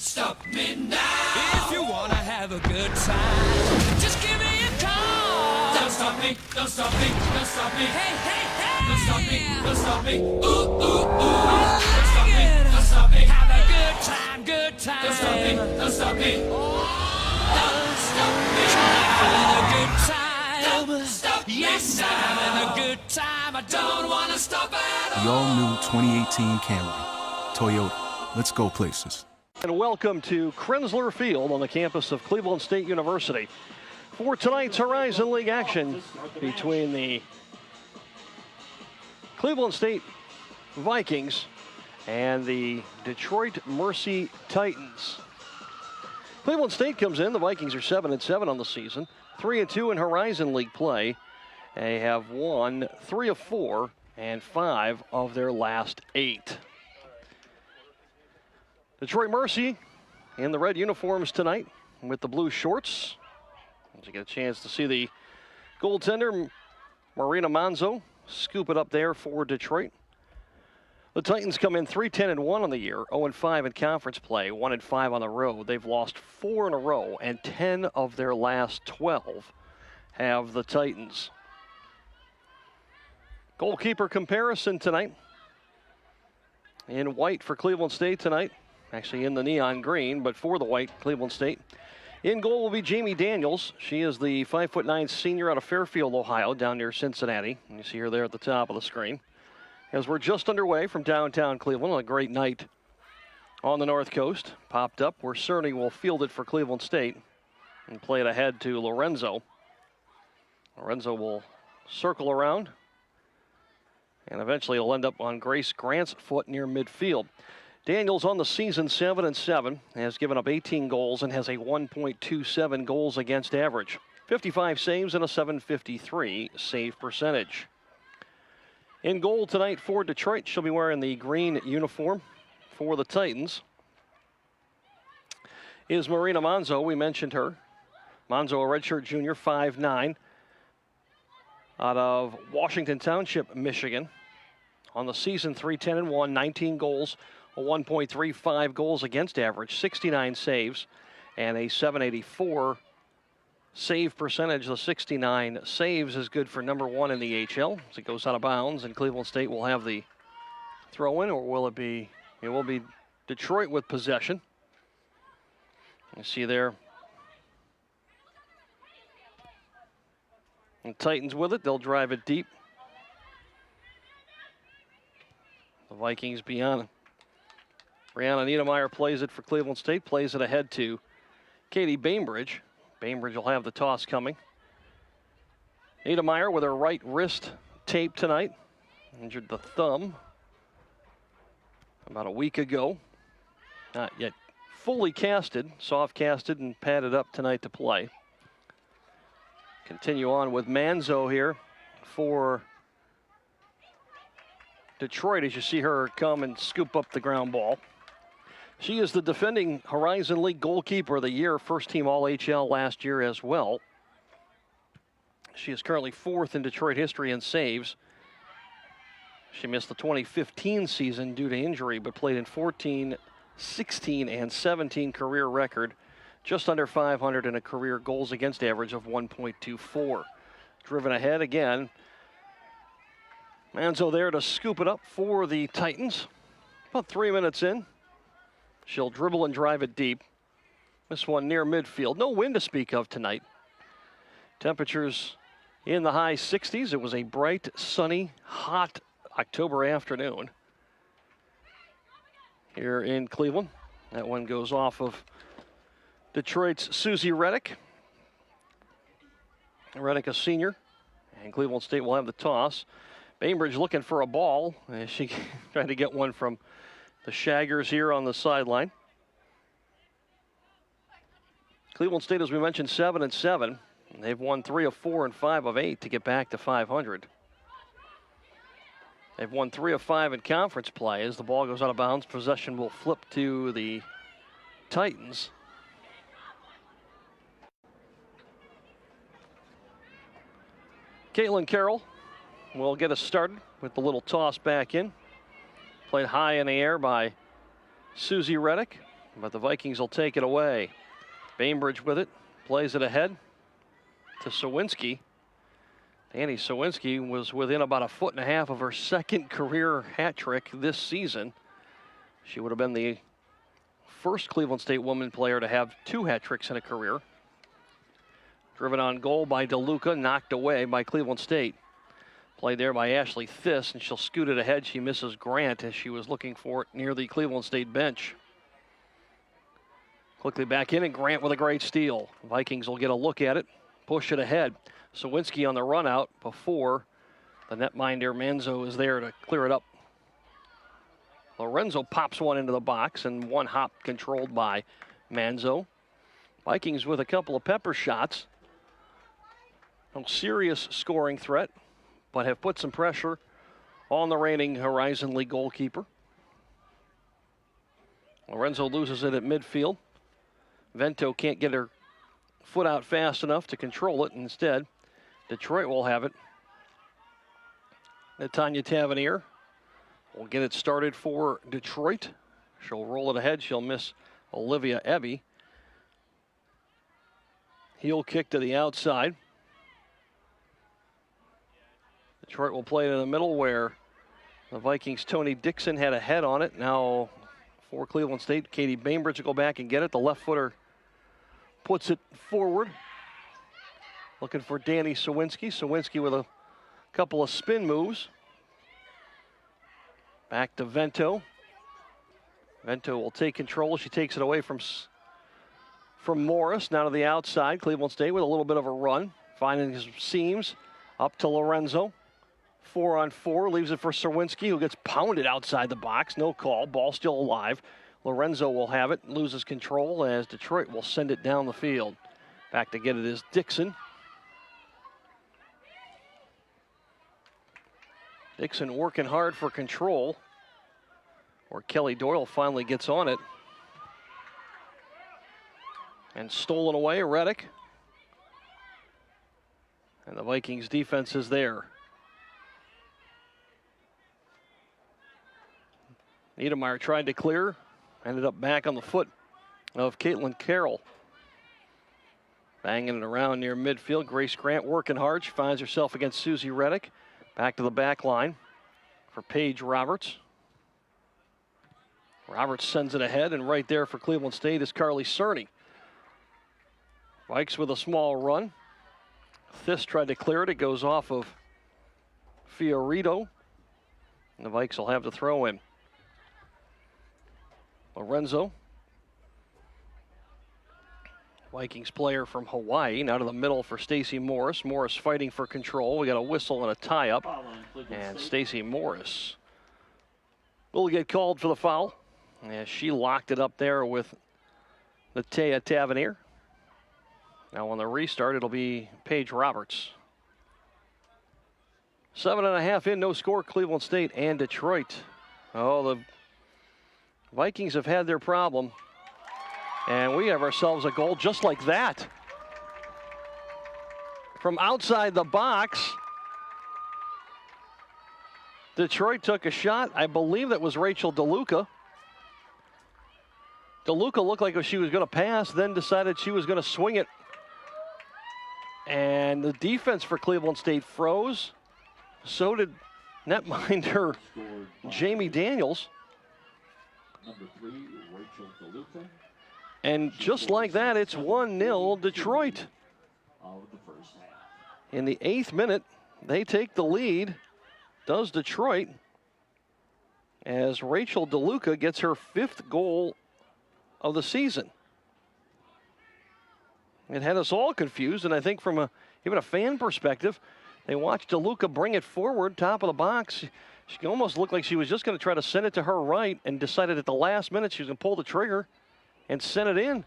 stop me now. If you wanna have a good time, just give me a call. Don't stop me, don't stop me, don't stop me. Hey, hey, hey. Don't stop me, don't stop me. Ooh, ooh, ooh. Don't stop me, don't stop me. Have a good time, good time. Don't stop me, don't stop me. Don't stop me. Having a good time. Don't stop me. Yes, I'm having a good time. I don't wanna stop at all. The all-new 2018 Camry. Toyota. Let's go places. And welcome to Krensler Field on the campus of Cleveland State University for tonight's Horizon League action between the Cleveland State Vikings and the Detroit Mercy Titans. Cleveland State comes in. The Vikings are 7-7 on the season, 3-2 in Horizon League play. They have won 3 of 4 and 5 of their last 8. Detroit Mercy in the red uniforms tonight with the blue shorts. As you get a chance to see the goaltender, Marina Manzo, scoop it up there for Detroit. The Titans come in 3-10-1 on the year, 0-5 in conference play, 1-5 on the road. They've lost 4 in a row, and 10 of their last 12 have the Titans. Goalkeeper comparison tonight. In white for Cleveland State tonight. Actually in the neon green, but for the white Cleveland State. In goal will be Jamie Daniels. She is the 5'9" senior out of Fairfield, Ohio, down near Cincinnati. And you see her there at the top of the screen. As we're just underway from downtown Cleveland on a great night on the North Coast. Popped up where Cerny will field it for Cleveland State and play it ahead to Lorenzo. Lorenzo will circle around and eventually it'll end up on Grace Grant's foot near midfield. Daniels on the season 7-7, has given up 18 goals and has a 1.27 goals against average. 55 saves and a 753 save percentage. In goal tonight for Detroit, she'll be wearing the green uniform. For the Titans is Marina Manzo. We mentioned her. Manzo, a redshirt junior, 5'9", out of Washington Township, Michigan. On the season, 3-10-1, 19 goals, a 1.35 goals against average, 69 saves, and a 784 save percentage. The 69 saves is good for number 1 in the HL as it goes out of bounds, and Cleveland State will have the throw-in, or will it be? It will be Detroit with possession. You see there. And Titans with it. They'll drive it deep. The Vikings beyond. Brianna Niedermeyer plays it for Cleveland State, plays it ahead to Katie Bainbridge. Bainbridge will have the toss coming. Niedermeyer with her right wrist taped tonight. Injured the thumb about a week ago. Not yet fully casted, soft casted and padded up tonight to play. Continue on with Manzo here for Detroit as you see her come and scoop up the ground ball. She is the defending Horizon League goalkeeper of the year, first team All-HL last year as well. She is currently 4th in Detroit history in saves. She missed the 2015 season due to injury, but played in 14, 16, and 17 career record. Just under 500 in a career goals against average of 1.24. Driven ahead again. Manzo there to scoop it up for the Titans. About 3 minutes in. She'll dribble and drive it deep. This one near midfield. No wind to speak of tonight. Temperatures in the high 60s. It was a bright, sunny, hot October afternoon here in Cleveland. That one goes off of Detroit's Susie Reddick. Reddick, a senior, and Cleveland State will have the toss. Bainbridge looking for a ball. She trying to get one from the Shaggers here on the sideline. Cleveland State, as we mentioned, 7-7. They've won 3 of 4 and 5 of 8 to get back to 500. They've won 3 of 5 in conference play. As the ball goes out of bounds, possession will flip to the Titans. Caitlin Carroll will get us started with the little toss back in. Played high in the air by Susie Reddick. but the Vikings will take it away. Bainbridge with it, plays it ahead to Sawinski. Danny Sawinski was within about 1.5 feet of her second career hat trick this season. She would have been the first Cleveland State woman player to have 2 hat tricks in a career. Driven on goal by DeLuca, knocked away by Cleveland State. Played there by Ashley Thiss, and she'll scoot it ahead. She misses Grant as she was looking for it near the Cleveland State bench. Quickly back in, and Grant with a great steal. Vikings will get a look at it, push it ahead. Sawinski on the run out before the netminder Manzo is there to clear it up. Lorenzo pops one into the box, and one hop controlled by Manzo. Vikings with a couple of pepper shots. No serious scoring threat, but have put some pressure on the reigning Horizon League goalkeeper. Lorenzo loses it at midfield. Vento can't get her foot out fast enough to control it. Instead, Detroit will have it. Tanya Tavernier will get it started for Detroit. She'll roll it ahead. She'll miss Olivia Ebby. Heel kick to the outside. Detroit will play it in the middle where the Vikings' Tony Dixon had a head on it. Now for Cleveland State, Katie Bainbridge will go back and get it. The left footer puts it forward. Looking for Danny Sawinski. Sawinski with a couple of spin moves. Back to Vento. Vento will take control. She takes it away from Morris. Now to the outside. Cleveland State with a little bit of a run. Finding his seams. Up to Lorenzo. 4-on-4. Leaves it for Sawinski, who gets pounded outside the box. No call. Ball still alive. Lorenzo will have it. Loses control as Detroit will send it down the field. Back to get it is Dixon. Dixon working hard for control. Or Kelly Doyle finally gets on it. And stolen away, Reddick. And the Vikings defense is there. Niedermeyer tried to clear. Ended up back on the foot of Caitlin Carroll. Banging it around near midfield. Grace Grant working hard. She finds herself against Susie Reddick. Back to the back line for Paige Roberts. Roberts sends it ahead, and right there for Cleveland State is Carly Cerny. Vikes with a small run. Thiss tried to clear it. It goes off of Fiorito. And the Vikes will have to throw in. Lorenzo. Vikings player from Hawaii. Now to the middle for Stacy Morris. Morris fighting for control. We got a whistle and a tie-up. And Stacy Morris will get called for the foul. As she locked it up there with Natea Tavernier. Now on the restart, it'll be Paige Roberts. 7.5 in, no score, Cleveland State and Detroit. Oh, the Vikings have had their problem. And we have ourselves a goal just like that. From outside the box, Detroit took a shot. I believe that was Rachel DeLuca. DeLuca looked like she was going to pass, then decided she was going to swing it. And the defense for Cleveland State froze. So did netminder Jamie Daniels. Number 3, Rachel DeLuca. And just like that, it's 1-0 Detroit. Of the first half. In the 8th minute, they take the lead. Does Detroit, as Rachel DeLuca gets her 5th goal of the season. It had us all confused, and I think from even a fan perspective, they watched DeLuca bring it forward, top of the box. She almost looked like she was just going to try to send it to her right and decided at the last minute she was going to pull the trigger and send it in.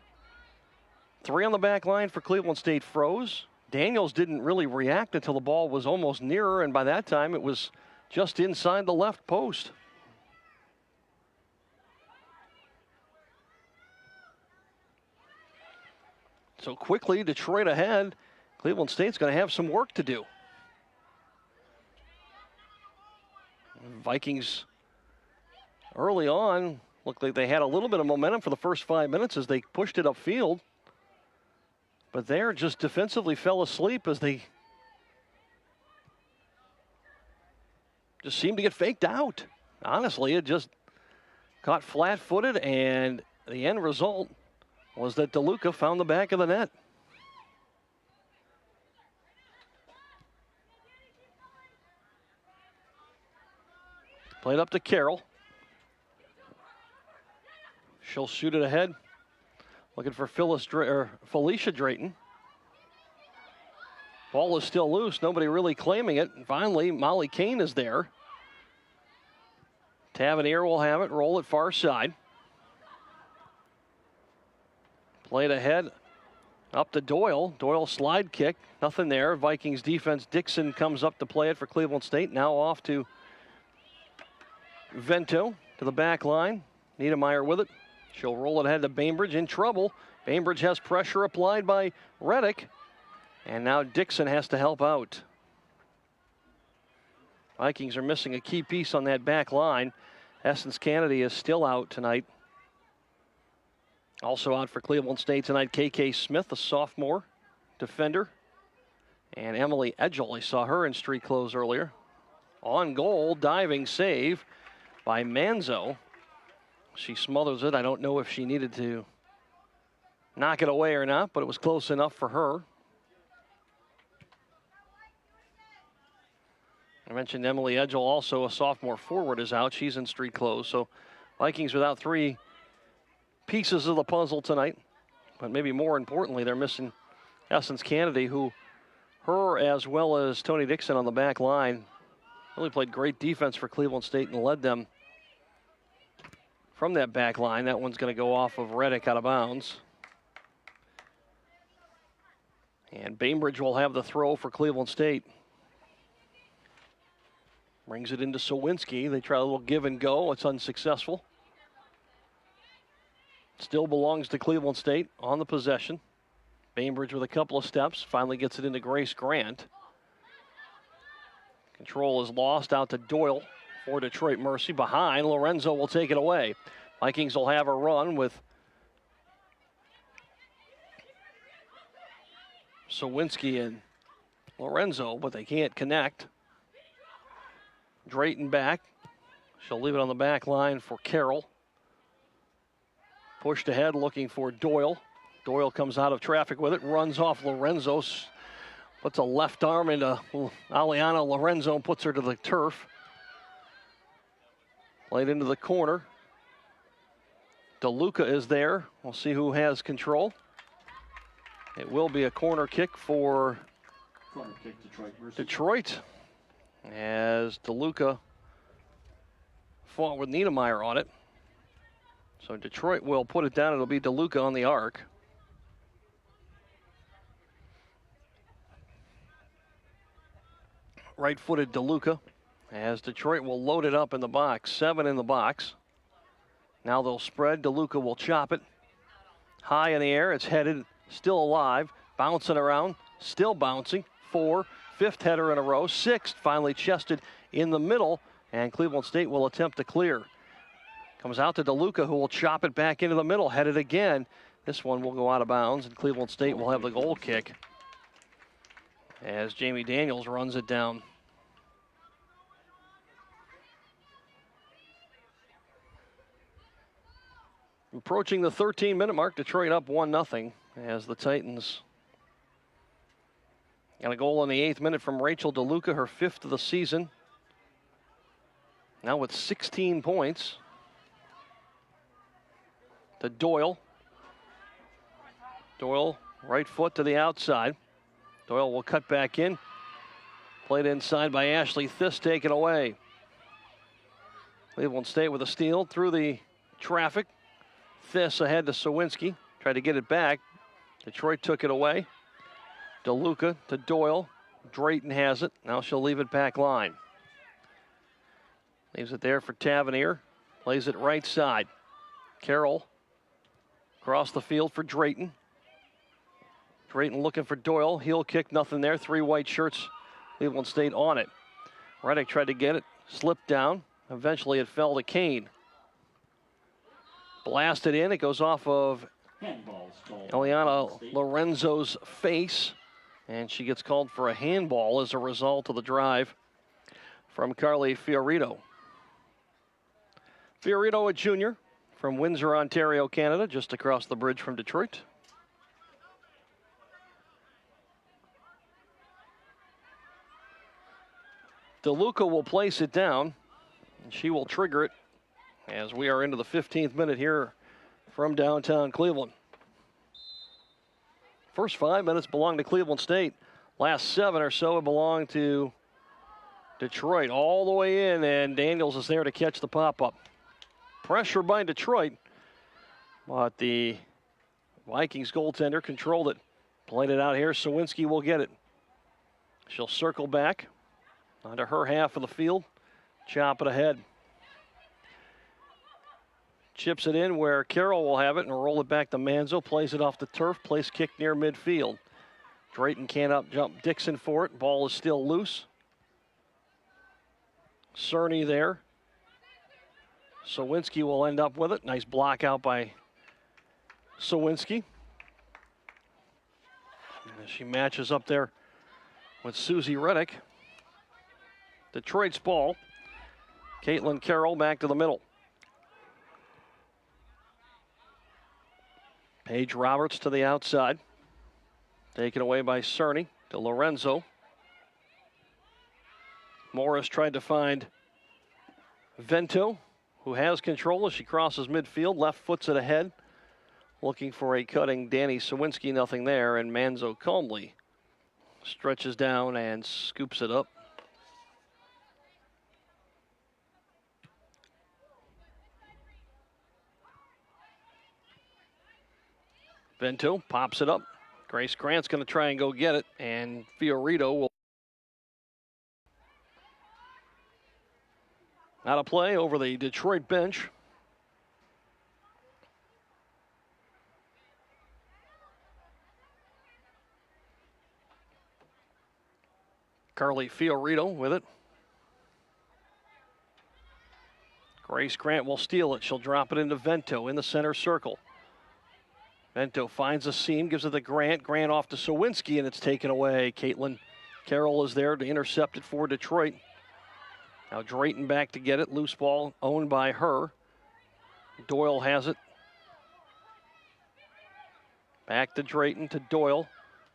3 on the back line for Cleveland State froze. Daniels didn't really react until the ball was almost nearer, and by that time it was just inside the left post. So quickly, Detroit ahead. Cleveland State's going to have some work to do. Vikings early on Looked like they had a little bit of momentum for the first 5 minutes as they pushed it upfield. But there just defensively fell asleep as they just seemed to get faked out. Honestly, it just caught flat-footed, and the end result was that DeLuca found the back of the net. Played up to Carroll. She'll shoot it ahead. Looking for Felicia Drayton. Ball is still loose. Nobody really claiming it. And finally, Molly Kane is there. Tavernier will have it. Roll it far side. Played ahead. Up to Doyle. Doyle slide kick. Nothing there. Vikings defense. Dixon comes up to play it for Cleveland State. Now off to Vento to the back line. Niedermeyer with it. She'll roll it ahead to Bainbridge, in trouble. Bainbridge has pressure applied by Reddick. And now Dixon has to help out. Vikings are missing a key piece on that back line. Essence Kennedy is still out tonight. Also out for Cleveland State tonight, KK Smith, a sophomore defender. And Emily Edgell, I saw her in street clothes earlier. On goal, diving save by Manzo. She smothers it. I don't know if she needed to knock it away or not, but it was close enough for her. I mentioned Emily Edgell, also a sophomore forward, is out. She's in street clothes. So Vikings without three pieces of the puzzle tonight. But maybe more importantly, they're missing Essence Kennedy, who her as well as Tony Dixon on the back line really played great defense for Cleveland State and led them from that back line. That one's going to go off of Reddick out of bounds. And Bainbridge will have the throw for Cleveland State. Brings it into Sawinski. They try a little give and go. It's unsuccessful. Still belongs to Cleveland State on the possession. Bainbridge with a couple of steps. Finally gets it into Grace Grant. Control is lost out to Doyle for Detroit Mercy. Behind, Lorenzo will take it away. Vikings will have a run with Sawinski and Lorenzo, but they can't connect. Drayton back. She'll leave it on the back line for Carroll. Pushed ahead, looking for Doyle. Doyle comes out of traffic with it, runs off Lorenzo, puts a left arm into Aliana Lorenzo and puts her to the turf. Played into the corner. DeLuca is there. We'll see who has control. It will be a corner kick for Detroit, as DeLuca fought with Niedermeyer on it. So Detroit will put it down. It'll be DeLuca on the arc. Right-footed DeLuca, as Detroit will load it up in the box. 7 in the box. Now they'll spread. DeLuca will chop it. High in the air. It's headed, still alive. Bouncing around, still bouncing. 4, 5th header in a row. 6th, finally chested in the middle. And Cleveland State will attempt to clear. Comes out to DeLuca, who will chop it back into the middle. Headed again. This one will go out of bounds, and Cleveland State will have the goal kick as Jamie Daniels runs it down. Approaching the 13-minute mark, Detroit up 1-0 as the Titans got a goal in the 8th minute from Rachel DeLuca, her 5th of the season. Now with 16 points. To Doyle. Doyle, right foot to the outside. Doyle will cut back in. Played inside by Ashley Thiss, taken away. Cleveland State with a steal through the traffic. Thiss ahead to Sawinski. Tried to get it back. Detroit took it away. DeLuca to Doyle. Drayton has it. Now she'll leave it back line. Leaves it there for Tavernier. Plays it right side. Carroll across the field for Drayton. Drayton looking for Doyle. Heel kick, nothing there. 3 white shirts. Cleveland State on it. Reddick tried to get it. Slipped down. Eventually it fell to Kane. Blasted in. It goes off of Handballs called. Eliana Lorenzo's face, and she gets called for a handball as a result of the drive from Carly Fiorito. Fiorito, a junior from Windsor, Ontario, Canada, just across the bridge from Detroit. DeLuca will place it down, and she will trigger it as we are into the 15th minute here from downtown Cleveland. First 5 minutes belong to Cleveland State. Last 7 or so belong to Detroit. All the way in, and Daniels is there to catch the pop-up. Pressure by Detroit, but the Vikings goaltender controlled it. Played it out here. Sawinski will get it. She'll circle back onto her half of the field. Chop it ahead. Chips it in where Carroll will have it and roll it back to Manzo. Plays it off the turf. Place kick near midfield. Drayton can't up jump Dixon for it. Ball is still loose. Cerny there. Sawinski will end up with it. Nice block out by Sawinski. And she matches up there with Susie Reddick. Detroit's ball. Caitlin Carroll back to the middle. Paige Roberts to the outside. Taken away by Cerny to Lorenzo. Morris tried to find Vento, who has control as she crosses midfield. Left foots it ahead. Looking for a cutting Danny Sawinski, nothing there. And Manzo calmly stretches down and scoops it up. Vento pops it up. Grace Grant's going to try and go get it, and Fiorito will out of play over the Detroit bench. Carly Fiorito with it. Grace Grant will steal it. She'll drop it into Vento in the center circle. Vento finds a seam, gives it to Grant. Grant off to Sawinski, and it's taken away. Caitlin Carroll is there to intercept it for Detroit. Now Drayton back to get it. Loose ball owned by her. Doyle has it. Back to Drayton to Doyle.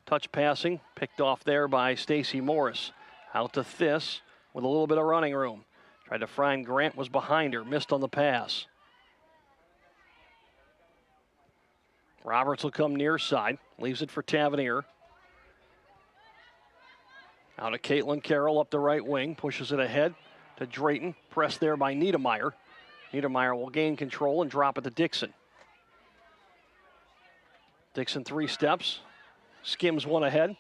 Touch passing, picked off there by Stacy Morris. Out to Thiss with a little bit of running room. Tried to find Grant, was behind her, missed on the pass. Roberts will come near side, leaves it for Tavernier. Out to Caitlin Carroll up the right wing, pushes it ahead to Drayton, pressed there by Niedermeyer. Niedermeyer will gain control and drop it to Dixon. Dixon 3 steps, skims one ahead.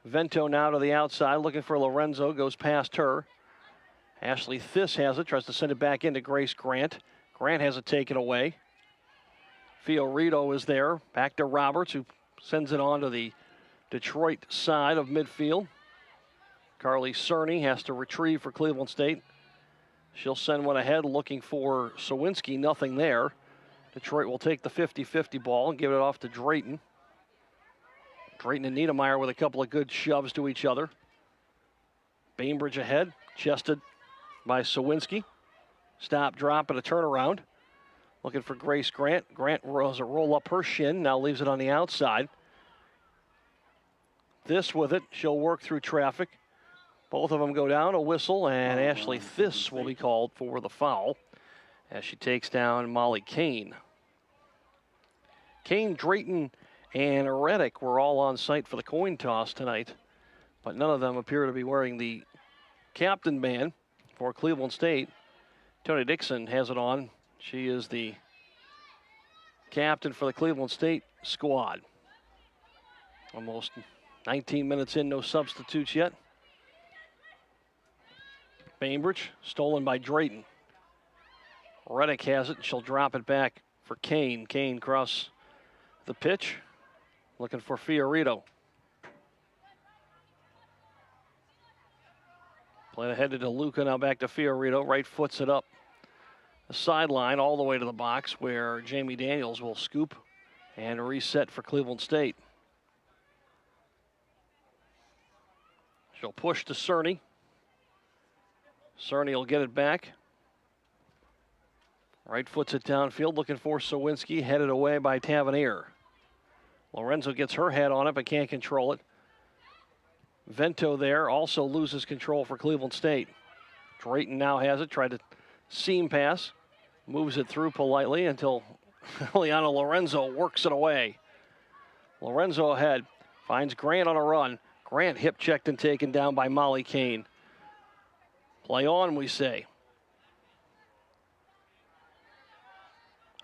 Vento now to the outside, looking for Lorenzo, goes past her. Ashley Thiss has it, tries to send it back into Grace Grant. Grant has it taken away. Fiorito is there, back to Roberts, who sends it on to the Detroit side of midfield. Carly Cerny has to retrieve for Cleveland State. She'll send one ahead, looking for Sawinski, nothing there. Detroit will take the 50-50 ball and give it off to Drayton. Drayton and Niedermeyer with a couple of good shoves to each other. Bainbridge ahead, chested by Sawinski. Stop, drop, and a turnaround. Looking for Grace Grant. Grant rolls a roll up her shin, now leaves it on the outside. This with it, she'll work through traffic. Both of them go down, a whistle, and Ashley Thiss will be called for the foul as she takes down Molly Kane. Kane, Drayton, and Reddick were all on site for the coin toss tonight, but none of them appear to be wearing the captain band for Cleveland State. Tony Dixon has it on. She is the captain for the Cleveland State squad. Almost 19 minutes in, no substitutes yet. Bainbridge, stolen by Drayton. Reddick has it, and she'll drop it back for Kane. Kane across the pitch, looking for Fiorito. Play ahead to DeLuca, now back to Fiorito. Right foots it up. the sideline all the way to the box where Jamie Daniels will scoop and reset for Cleveland State. She'll push to Cerny. Cerny will get it back. Right foots it downfield, looking for Sawinski, headed away by Tavernier. Lorenzo gets her head on it, but can't control it. Vento there also loses control for Cleveland State. Drayton now has it, tried to seam pass, moves it through politely until Liana Lorenzo works it away. Lorenzo ahead, finds Grant on a run. Grant hip checked and taken down by Molly Kane. Play on, we say.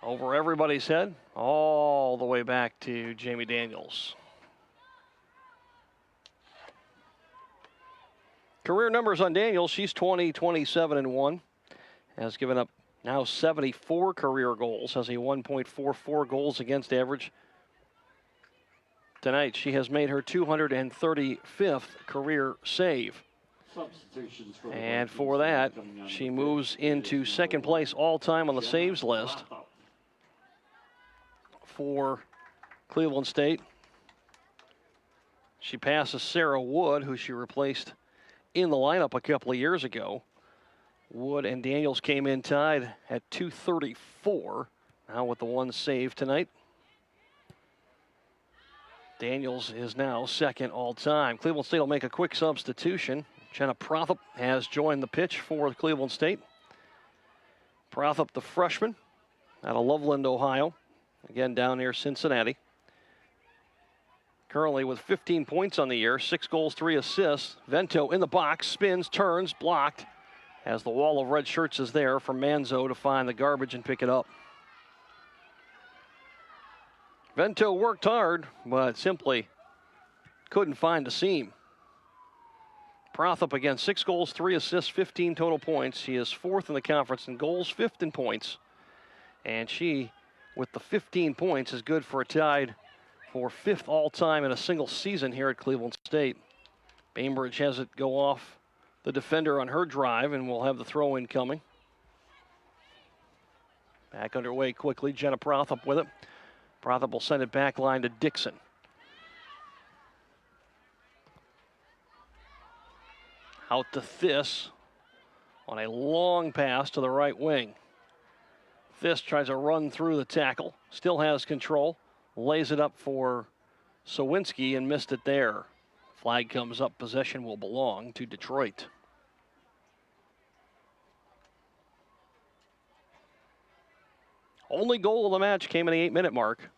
Over everybody's head, all the way back to Jamie Daniels. Career numbers on Daniels, she's 20, 27, and 1. Has given up now 74 career goals, has a 1.44 goals against average. Tonight, she has made her 235th career save. And for that, she moves into second place all-time on the saves list for Cleveland State. She passes Sarah Wood, who she replaced in the lineup a couple of years ago. Wood and Daniels came in tied at 234, now with the one save tonight. Daniels is now second all-time. Cleveland State will make a quick substitution. Jenna Prothop has joined the pitch for Cleveland State. Prothop, the freshman, out of Loveland, Ohio. Again, down near Cincinnati. Currently with 15 points on the year, 6 goals, 3 assists. Vento in the box, spins, turns, blocked. As the wall of red shirts is there for Manzo to find the garbage and pick it up. Vento worked hard, but simply couldn't find a seam. Prothop again, 6 goals, 3 assists, 15 total points. He is 4th in the conference in goals, 5th in points. And she, with the 15 points, is good for a tied for 5th all-time in a single season here at Cleveland State. Bainbridge has it go off the defender on her drive, and we'll have the throw-in coming. Back underway quickly, Jenna Prothop with it. Prothop will send it back line to Dixon. Out to Thiss on a long pass to the right wing. Thiss tries to run through the tackle, still has control, lays it up for Sawinski and missed it there. Flag comes up, possession will belong to Detroit. Only goal of the match came in the 8-minute mark.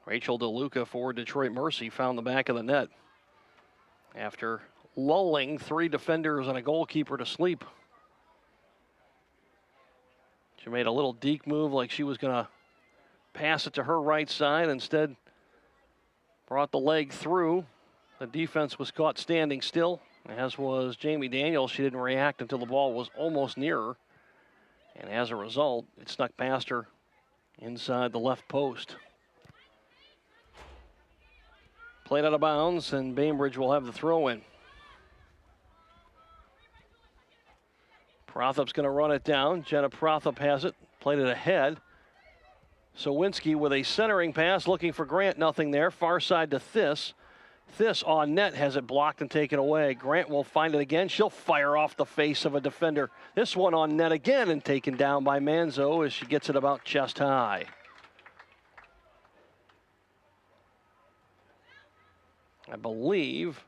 Rachel DeLuca for Detroit Mercy found the back of the net after lulling 3 defenders and a goalkeeper to sleep. She made a little deke move like she was going to pass it to her right side. Instead, brought the leg through. The defense was caught standing still, as was Jamie Daniels. She didn't react until the ball was almost near her. And as a result, it snuck past her inside the left post. Played out of bounds, and Bainbridge will have the throw-in. Prothop's going to run it down. Jenna Prothop has it, played it ahead. Sawinski with a centering pass, looking for Grant, nothing there. Far side to Thiss. Thiss on net has it blocked and taken away. Grant will find it again. She'll fire off the face of a defender. This one on net again and taken down by Manzo as she gets it about chest high. I believe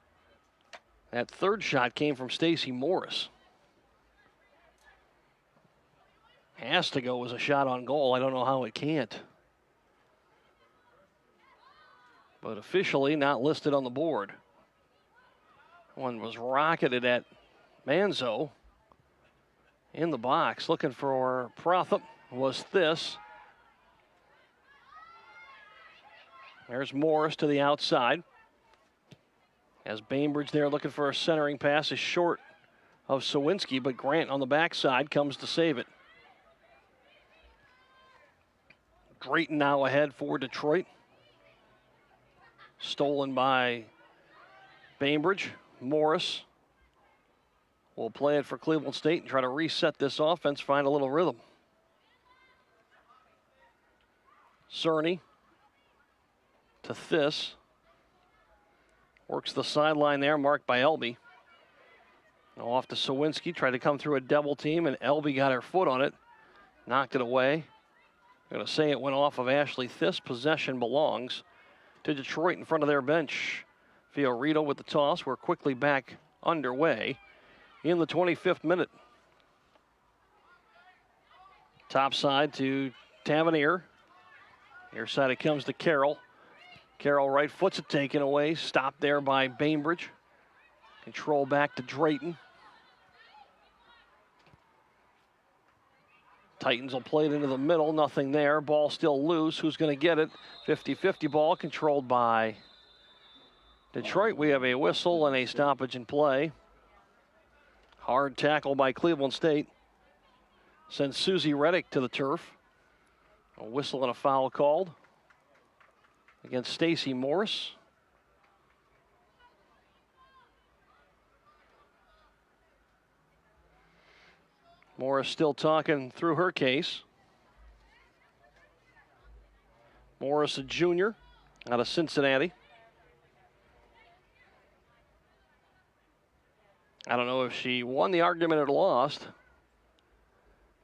that third shot came from Stacy Morris. Has to go as a shot on goal. I don't know how it can't. But officially not listed on the board. One was rocketed at Manzo in the box. Looking for Prothop was this. There's Morris to the outside. As Bainbridge there looking for a centering pass is short of Sawinski, but Grant on the backside comes to save it. Drayton now ahead for Detroit. Stolen by Bainbridge. Morris will play it for Cleveland State and try to reset this offense, find a little rhythm. Cerny to Thiss. Works the sideline there, marked by Elby. Now off to Sawinski, tried to come through a double team, and Elby got her foot on it. Knocked it away. I'm going to say it went off of Ashley Thiss. Possession belongs to Detroit in front of their bench. Fiorito with the toss. We're quickly back underway in the 25th minute. Top side to Tavernier. Near side it comes to Carroll. Carroll right foot's it taken away. Stopped there by Bainbridge. Control back to Drayton. Titans will play it into the middle. Nothing there. Ball still loose. Who's going to get it? 50-50 ball controlled by Detroit. We have a whistle and a stoppage in play. Hard tackle by Cleveland State. Sends Susie Reddick to the turf. A whistle and a foul called against Stacy Morris. Morris still talking through her case. Morris, a junior out of Cincinnati. I don't know if she won the argument or lost,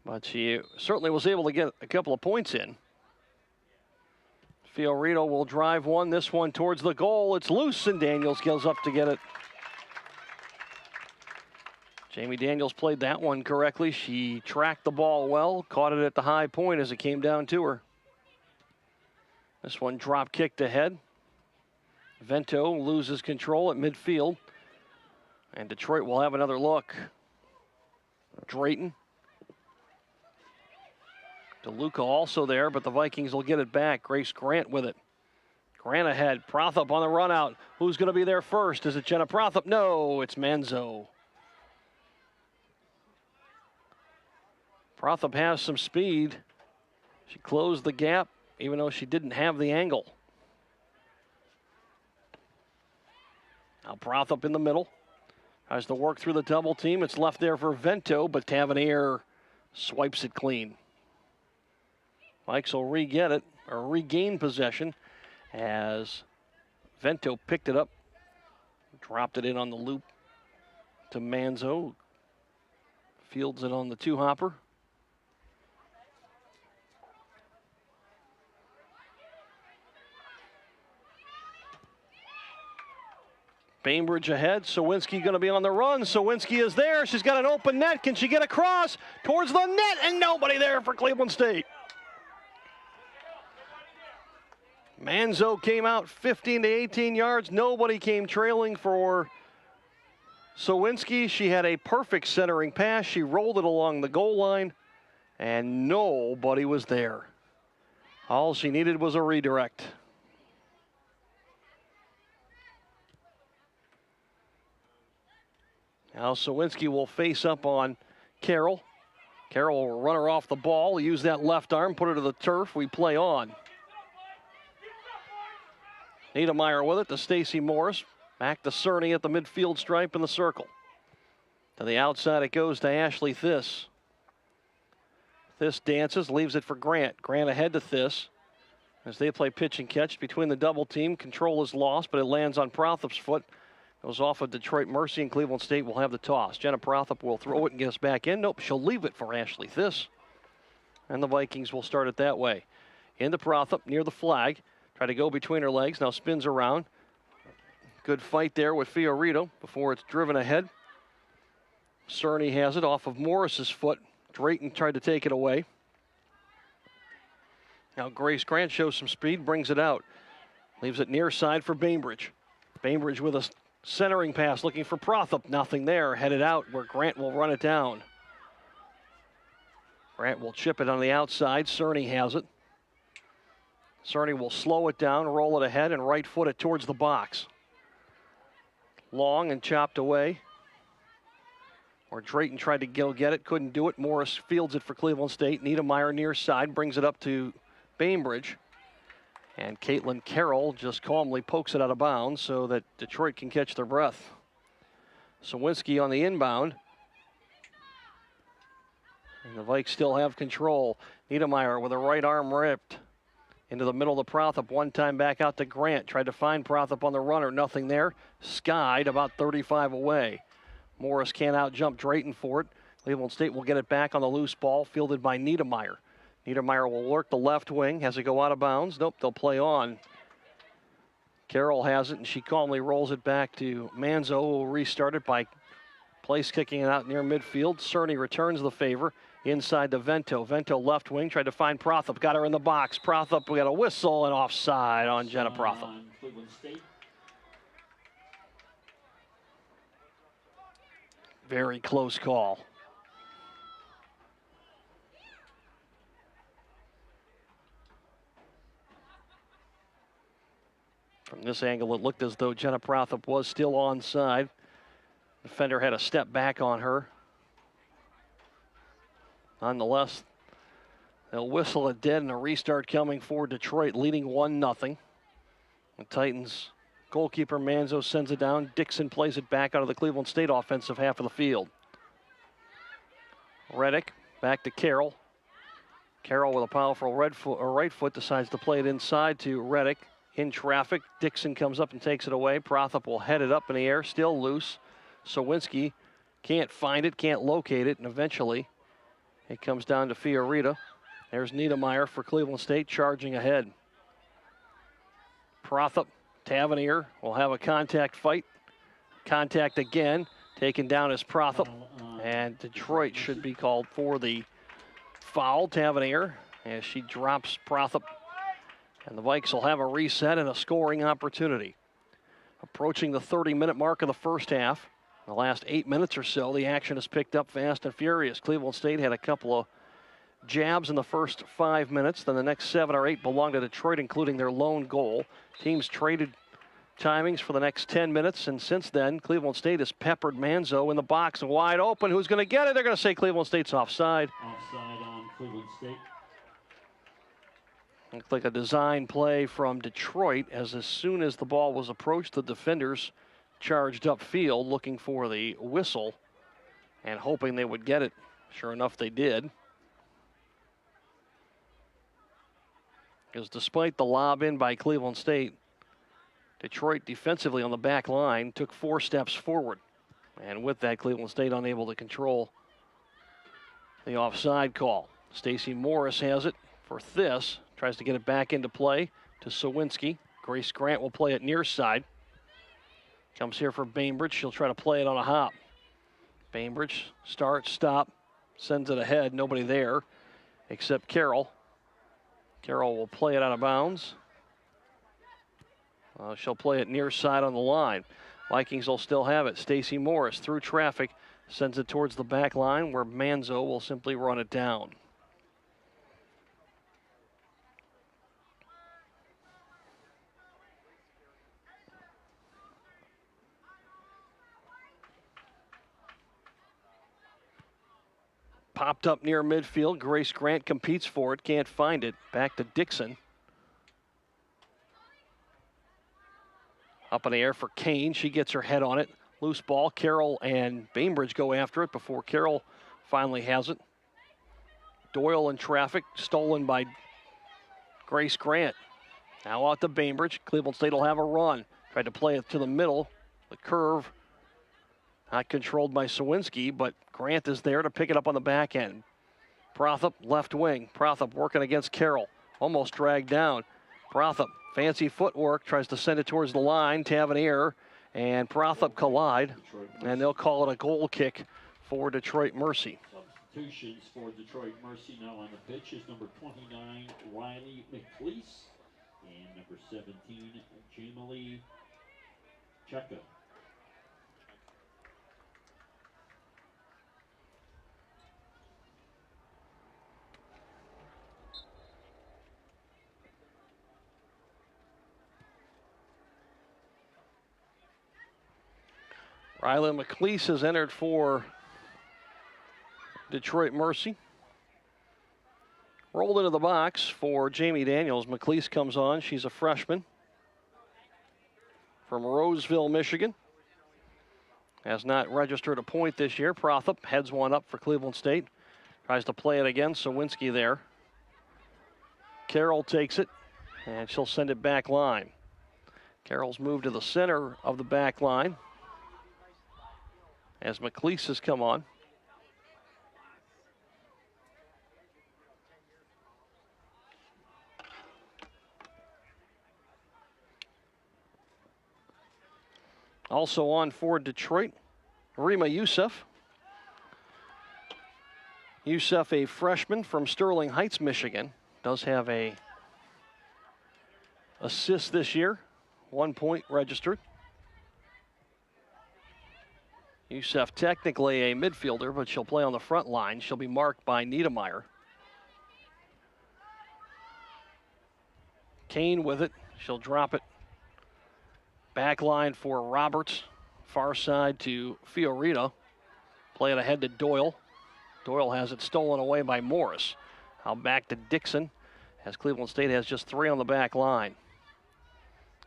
but she certainly was able to get a couple of points in. Fiorito will drive one. This one towards the goal. It's loose, and Daniels goes up to get it. Jamie Daniels played that one correctly. She tracked the ball well, caught it at the high point as it came down to her. This one drop kicked ahead. Vento loses control at midfield. And Detroit will have another look. Drayton. DeLuca also there, but the Vikings will get it back. Grace Grant with it. Grant ahead. Prothup on the run out. Who's going to be there first? Is it Jenna Prothup? No, it's Manzo. Prothup has some speed. She closed the gap, even though she didn't have the angle. Now Prothup in the middle. Tries to work through the double team. It's left there for Vento, but Tavernier swipes it clean. Vikes will regain possession as Vento picked it up, dropped it in on the loop to Manzo. Fields it on the two-hopper. Bainbridge ahead. Sawinski going to be on the run. Sawinski is there. She's got an open net. Can she get across towards the net? And nobody there for Cleveland State. Manzo came out 15 to 18 yards. Nobody came trailing for Sawinski. She had a perfect centering pass. She rolled it along the goal line, and nobody was there. All she needed was a redirect. Now Sawinski will face up on Carroll. Carroll will run her off the ball, use that left arm, put her to the turf. We play on. Niedermeyer with it to Stacy Morris. Back to Cerny at the midfield stripe in the circle. To the outside it goes to Ashley Thiss. Thiss dances, leaves it for Grant. Grant ahead to Thiss. As they play pitch and catch between the double team. Control is lost, but it lands on Prothup's foot. Goes off of Detroit Mercy, and Cleveland State will have the toss. Jenna Prothup will throw it and get us back in. Nope, she'll leave it for Ashley Thiss. And the Vikings will start it that way. Into Prothup near the flag. Try to go between her legs. Now spins around. Good fight there with Fiorito before it's driven ahead. Cerny has it off of Morris's foot. Drayton tried to take it away. Now Grace Grant shows some speed, brings it out. Leaves it near side for Bainbridge. Bainbridge with a centering pass looking for Prothup. Nothing there. Headed out where Grant will run it down. Grant will chip it on the outside. Cerny has it. Cerny will slow it down, roll it ahead, and right foot it towards the box. Long and chopped away. Or Drayton tried to go get it, couldn't do it. Morris fields it for Cleveland State. Niedermeyer near side, brings it up to Bainbridge. And Caitlin Carroll just calmly pokes it out of bounds so that Detroit can catch their breath. Sawinski on the inbound. And the Vikes still have control. Niedermeyer with a right arm ripped into the middle of the Prothop. One time back out to Grant. Tried to find Prothop on the runner. Nothing there. Skied about 35 away. Morris can't out-jump Drayton for it. Cleveland State will get it back on the loose ball, fielded by Niedermeyer. Niedermeyer will work the left wing. Has it go out of bounds? Nope, they'll play on. Carroll has it, and she calmly rolls it back to Manzo, who will restart it by place kicking it out near midfield. Cerny returns the favor inside to Vento. Vento left wing, tried to find Prothop. Got her in the box. Prothop, we got a whistle and offside on Jenna Prothop. Very close call. From this angle, it looked as though Jenna Prothop was still onside. Defender had a step back on her. Nonetheless, they'll whistle it dead and a restart coming for Detroit, leading 1-0. The Titans goalkeeper Manzo sends it down. Dixon plays it back out of the Cleveland State offensive half of the field. Reddick back to Carroll. Carroll with a powerful right foot decides to play it inside to Reddick. In traffic, Dixon comes up and takes it away. Prothop will head it up in the air, still loose. Sawinski can't find it, can't locate it, and eventually it comes down to Fiorita. There's Niedermeyer for Cleveland State charging ahead. Prothop, Tavernier will have a contact fight. Contact again, taken down as Prothop. And Detroit should be called for the foul. Tavernier as she drops Prothop. And the Vikes will have a reset and a scoring opportunity. Approaching the 30-minute mark of the first half. In the last 8 minutes or so, the action has picked up fast and furious. Cleveland State had a couple of jabs in the first 5 minutes. Then the next 7 or 8 belonged to Detroit, including their lone goal. Teams traded timings for the next 10 minutes. And since then, Cleveland State has peppered Manzo in the box and wide open. Who's going to get it? They're going to say Cleveland State's offside. Offside on Cleveland State. Looked like a design play from Detroit, as soon as the ball was approached, the defenders charged upfield looking for the whistle and hoping they would get it. Sure enough, they did. Because despite the lob in by Cleveland State, Detroit defensively on the back line took 4 steps forward. And with that, Cleveland State unable to control the offside call. Stacey Morris has it for this. Tries to get it back into play to Sawinski. Grace Grant will play it near side. Comes here for Bainbridge. She'll try to play it on a hop. Bainbridge starts, stop, sends it ahead. Nobody there except Carroll. Carroll will play it out of bounds. She'll play it near side on the line. Vikings will still have it. Stacey Morris through traffic sends it towards the back line where Manzo will simply run it down. Popped up near midfield. Grace Grant competes for it. Can't find it. Back to Dixon. Up in the air for Kane. She gets her head on it. Loose ball. Carroll and Bainbridge go after it before Carroll finally has it. Doyle in traffic. Stolen by Grace Grant. Now out to Bainbridge. Cleveland State will have a run. Tried to play it to the middle. The curve. Not controlled by Sawinski, but Grant is there to pick it up on the back end. Prothop, left wing. Prothop working against Carroll. Almost dragged down. Prothop, fancy footwork, tries to send it towards the line. Tavernier and Prothop collide, and they'll call it a goal kick for Detroit Mercy. Substitutions for Detroit Mercy now on the pitch is number 29, Riley McLeese, and number 17, Jamie Cheka. Riley McLeese has entered for Detroit Mercy. Rolled into the box for Jamie Daniels. McLeese comes on. She's a freshman from Roseville, Michigan. Has not registered a point this year. Prothop heads one up for Cleveland State. Tries to play it again. Sawinski there. Carroll takes it, and she'll send it back line. Carroll's moved to the center of the back line as McLeese has come on. Also on for Detroit, Rima Youssef. Youssef, a freshman from Sterling Heights, Michigan, does have a assist this year, 1 point registered. Youssef technically a midfielder, but she'll play on the front line. She'll be marked by Niedermeyer. Kane with it. She'll drop it. Back line for Roberts. Far side to Fiorita. Play it ahead to Doyle. Doyle has it stolen away by Morris. Now back to Dixon, as Cleveland State has just 3 on the back line.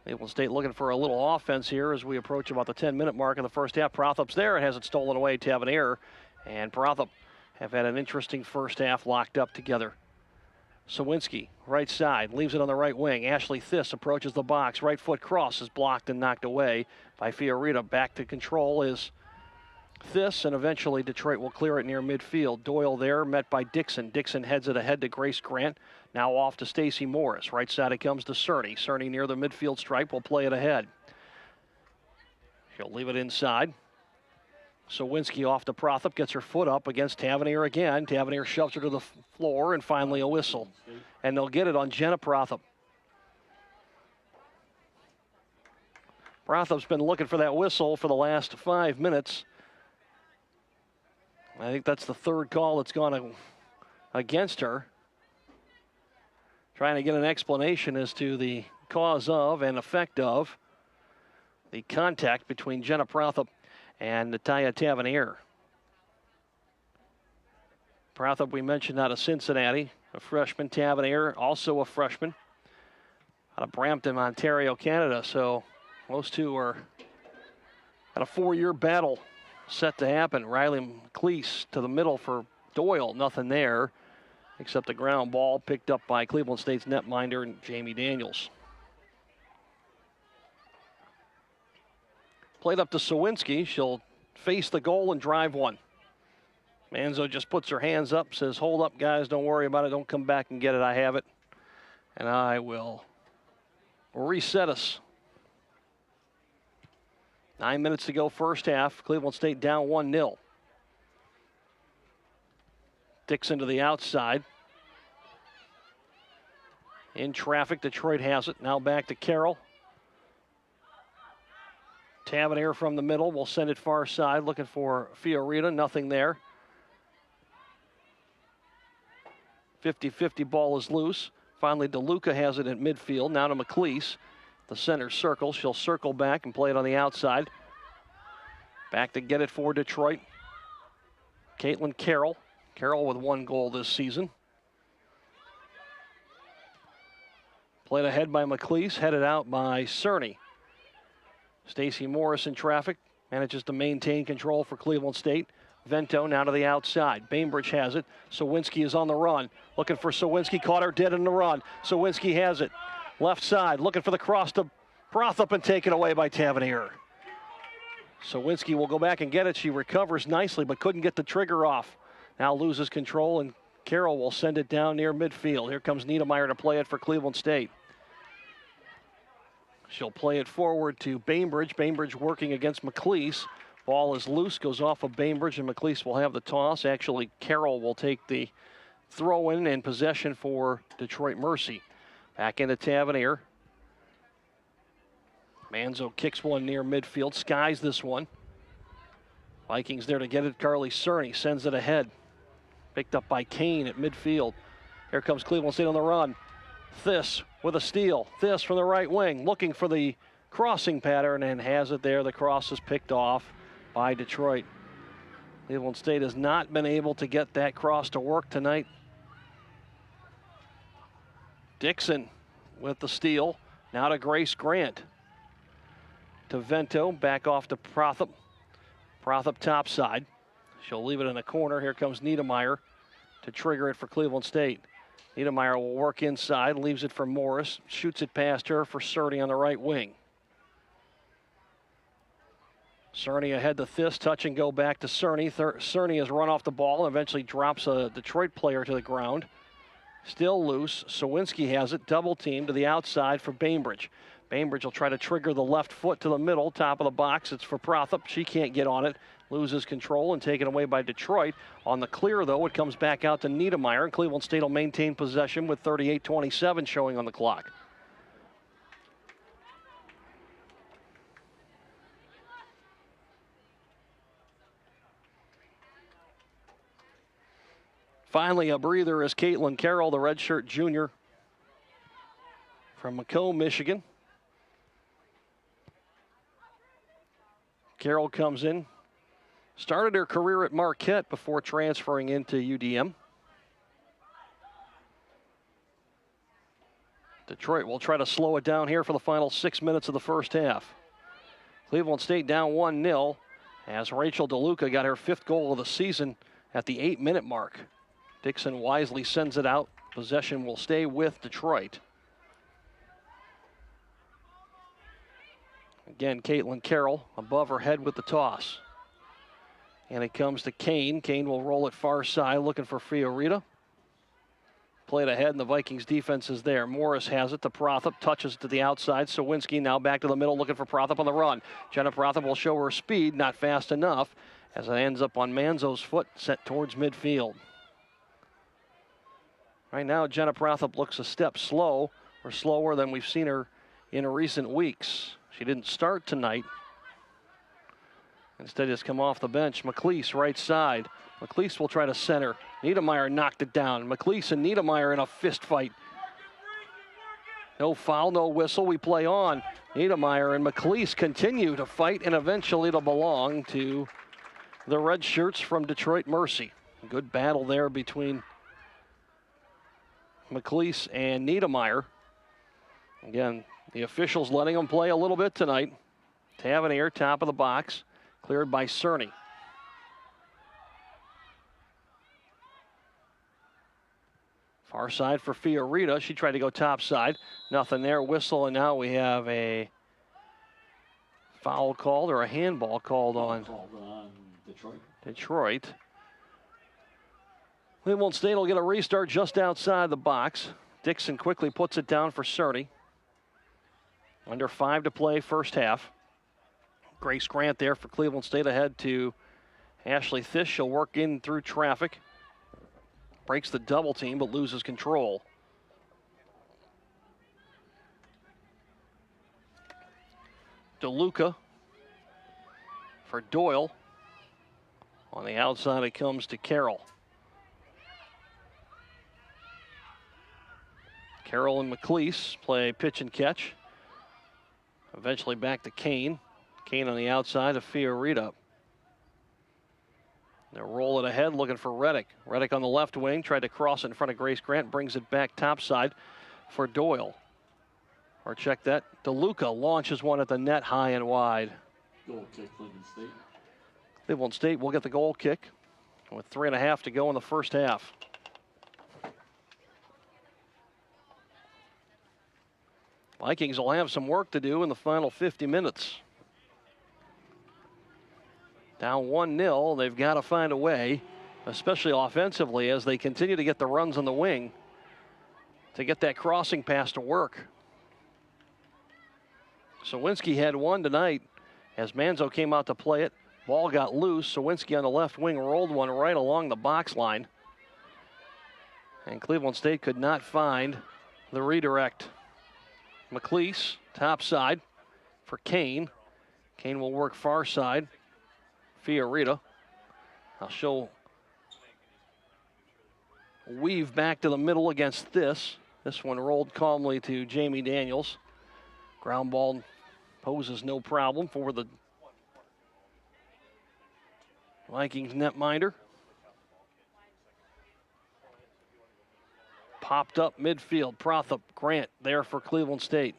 Cleveland State looking for a little offense here as we approach about the 10-minute mark in the first half. Prothop's there and has it stolen away. Tavernier and Prothop have had an interesting first half locked up together. Sawinski, right side, leaves it on the right wing. Ashley Thiss approaches the box. Right foot cross is blocked and knocked away by Fiorita. Back to control is Thiss, and eventually Detroit will clear it near midfield. Doyle there, met by Dixon. Dixon heads it ahead to Grace Grant. Now off to Stacy Morris. Right side it comes to Cerny. Cerny near the midfield stripe will play it ahead. She'll leave it inside. Sawinski off to Prothop, gets her foot up against Tavernier again. Tavernier shoves her to the floor, and finally a whistle. And they'll get it on Jenna Prothop. Prothop's been looking for that whistle for the last 5 minutes. I think that's the third call that's gone against her. Trying to get an explanation as to the cause of and effect of the contact between Jenna Prothop and Natalia Tavernier. Prothop, we mentioned, out of Cincinnati, a freshman. Tavernier, also a freshman, out of Brampton, Ontario, Canada. So those two are at a 4-year battle set to happen. Riley McLeese to the middle for Doyle. Nothing there except a ground ball picked up by Cleveland State's netminder, Jamie Daniels. Played up to Sawinski. She'll face the goal and drive one. Manzo just puts her hands up, says, hold up, guys, don't worry about it. Don't come back and get it. I have it. And I will reset us. 9 minutes to go first half. Cleveland State down 1-0. Dixon to the outside. In traffic, Detroit has it. Now back to Carroll. Tavernier from the middle will send it far side, looking for Fiorita. Nothing there. 50-50 ball is loose. Finally, DeLuca has it at midfield. Now to McLeese. The center circle. She'll circle back and play it on the outside. Back to get it for Detroit. Caitlin Carroll. Carroll with 1 goal this season. Played ahead by McLeese. Headed out by Cerny. Stacy Morris in traffic. Manages to maintain control for Cleveland State. Vento now to the outside. Bainbridge has it. Sawinski is on the run. Looking for Sawinski. Caught her dead in the run. Sawinski has it. Left side. Looking for the cross to Prothop and taken away by Tavernier. Sawinski will go back and get it. She recovers nicely but couldn't get the trigger off. Now loses control and Carroll will send it down near midfield. Here comes Niedermeyer to play it for Cleveland State. She'll play it forward to Bainbridge. Bainbridge working against McLeese. Ball is loose, goes off of Bainbridge, and McLeese will have the toss. Actually, Carroll will take the throw-in and possession for Detroit Mercy. Back into Tavernier. Manzo kicks one near midfield, skies this one. Vikings there to get it. Carly Cerny sends it ahead. Picked up by Kane at midfield. Here comes Cleveland State on the run. Thiss with a steal. Thiss from the right wing, looking for the crossing pattern and has it there. The cross is picked off by Detroit. Cleveland State has not been able to get that cross to work tonight. Dixon with the steal. Now to Grace Grant. To Vento, back off to Prothop. Prothop top side. She'll leave it in the corner. Here comes Niedermeyer to trigger it for Cleveland State. Niedermeyer will work inside, leaves it for Morris, shoots it past her for Cerny on the right wing. Cerny ahead to Thist, touch and go back to Cerny. Cerny has run off the ball and eventually drops a Detroit player to the ground. Still loose. Sawinski has it, double team to the outside for Bainbridge. Bainbridge will try to trigger the left foot to the middle, top of the box. It's for Prothop. She can't get on it. Loses control and taken away by Detroit. On the clear, though, it comes back out to Niedermeyer, and Cleveland State will maintain possession with 38:27 showing on the clock. Finally, a breather is Caitlin Carroll, the redshirt junior from Macomb, Michigan. Carroll comes in, started her career at Marquette before transferring into UDM. Detroit will try to slow it down here for the final 6 minutes of the first half. Cleveland State down 1-0 as Rachel DeLuca got her 5th goal of the season at the 8-minute mark. Dixon wisely sends it out. Possession will stay with Detroit. Again, Caitlin Carroll above her head with the toss. And it comes to Kane. Kane will roll it far side, looking for Fiorita. Played ahead, and the Vikings defense is there. Morris has it to Prothop, touches it to the outside. Sawinski now back to the middle, looking for Prothop on the run. Jenna Prothop will show her speed, not fast enough, as it ends up on Manzo's foot, set towards midfield. Right now, Jenna Prothop looks a step slow, or slower than we've seen her in recent weeks. She didn't start tonight. Instead, has come off the bench. McLeese, right side. McLeese will try to center. Niedermeyer knocked it down. McLeese and Niedermeyer in a fist fight. No foul, no whistle. We play on. Niedermeyer and McLeese continue to fight, and eventually it'll belong to the red shirts from Detroit Mercy. Good battle there between McLeese and Niedermeyer. Again, the officials letting them play a little bit tonight. Tavernier, top of the box, cleared by Cerny. Far side for Fiorita. She tried to go top side. Nothing there. Whistle, and now we have a foul called or a handball called on Detroit. Cleveland State will get a restart just outside the box. Dixon quickly puts it down for Cerny. Under 5 to play, first half. Grace Grant there for Cleveland State ahead to Ashley Thist. She'll work in through traffic. Breaks the double team, but loses control. DeLuca for Doyle. On the outside, it comes to Carroll. Carroll and McLeese play pitch and catch. Eventually back to Kane. Kane on the outside of Fiorita. They'll roll it ahead, looking for Reddick. Reddick on the left wing, tried to cross it in front of Grace Grant, brings it back topside for Doyle. Or check that, DeLuca launches one at the net high and wide. Goal kick, Cleveland State. Cleveland State will get the goal kick with 3.5 to go in the first half. Vikings will have some work to do in the final 50 minutes. Down 1-0, they've got to find a way, especially offensively, as they continue to get the runs on the wing, to get that crossing pass to work. Sawinski had one tonight as Manzo came out to play it. Ball got loose. Sawinski on the left wing rolled one right along the box line. And Cleveland State could not find the redirect. McLeese, top side for Kane. Kane will work far side. Fiorita. I'll show weave back to the middle against this. This one rolled calmly to Jamie Daniels. Ground ball poses no problem for the Vikings netminder. Popped up midfield. Prothop, Grant there for Cleveland State.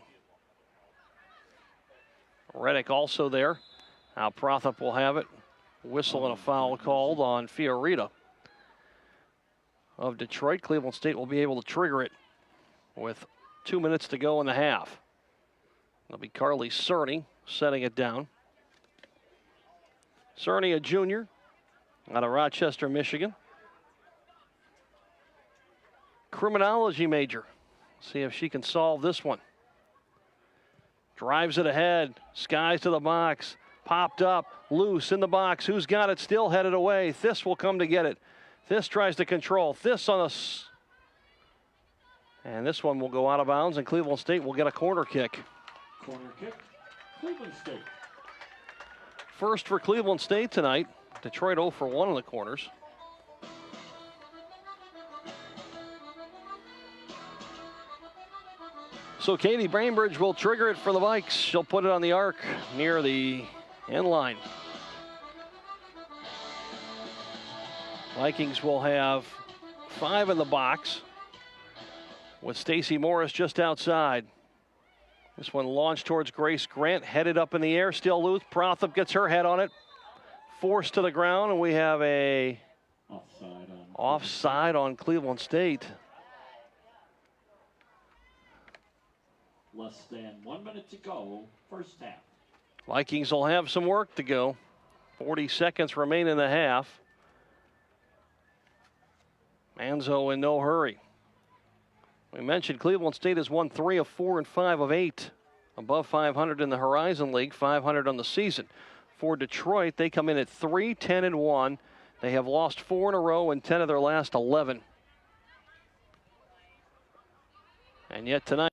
Reddick also there. Now Prothop will have it. Whistle and a foul called on Fiorita. of Detroit. Cleveland State will be able to trigger it with 2 minutes to go in the half. It'll be Carly Cerny setting it down. Cerny, a junior out of Rochester, Michigan. Criminology major. See if she can solve this one. Drives it ahead. Skies to the box. Popped up. Loose in the box. Who's got it? Still headed away. This will come to get it. This tries to control. This on a... And this one will go out of bounds, and Cleveland State will get a corner kick. Corner kick, Cleveland State. First for Cleveland State tonight. Detroit 0 for 1 in the corners. So Katie Bainbridge will trigger it for the Vikes. She'll put it on the arc near the end line. Vikings will have 5 in the box with Stacy Morris just outside. This one launched towards Grace Grant, headed up in the air, still loose. Prothop gets her head on it, forced to the ground, and we have a offside on Cleveland State. Less than 1 minute to go, first half. Vikings will have some work to go. 40 seconds remain in the half. Manzo in no hurry. We mentioned Cleveland State has won 3 of 4 and 5 of 8. Above 500 in the Horizon League, 500 on the season. For Detroit, they come in at 3-10-1. They have lost 4 in a row in 10 of their last 11. And yet tonight,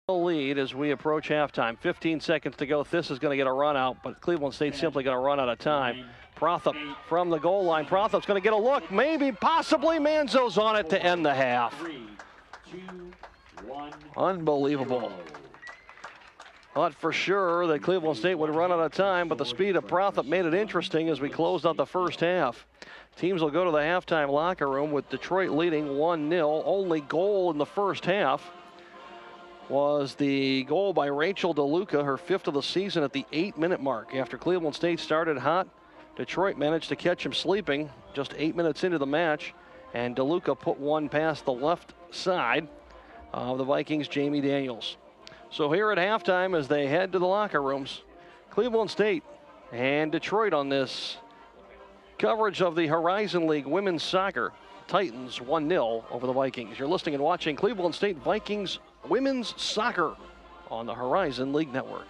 lead as we approach halftime. 15 seconds to go. This is going to get a run out, but Cleveland State's simply going to run out of time. Prothop from the goal line. Prothop's going to get a look. Maybe, possibly. Manzo's on it to end the half. 3, 2, 1. Unbelievable. Thought for sure that Cleveland State would run out of time, but the speed of Prothop made it interesting as we closed out the first half. Teams will go to the halftime locker room with Detroit leading 1-0. Only goal in the first half was the goal by Rachel DeLuca, her 5th of the season at the 8-minute mark. After Cleveland State started hot, Detroit managed to catch him sleeping just 8 minutes into the match, and DeLuca put one past the left side of the Vikings' Jamie Daniels. So here at halftime as they head to the locker rooms, Cleveland State and Detroit on this coverage of the Horizon League Women's Soccer. Titans 1-0 over the Vikings. You're listening and watching Cleveland State Vikings Women's Soccer on the Horizon League Network.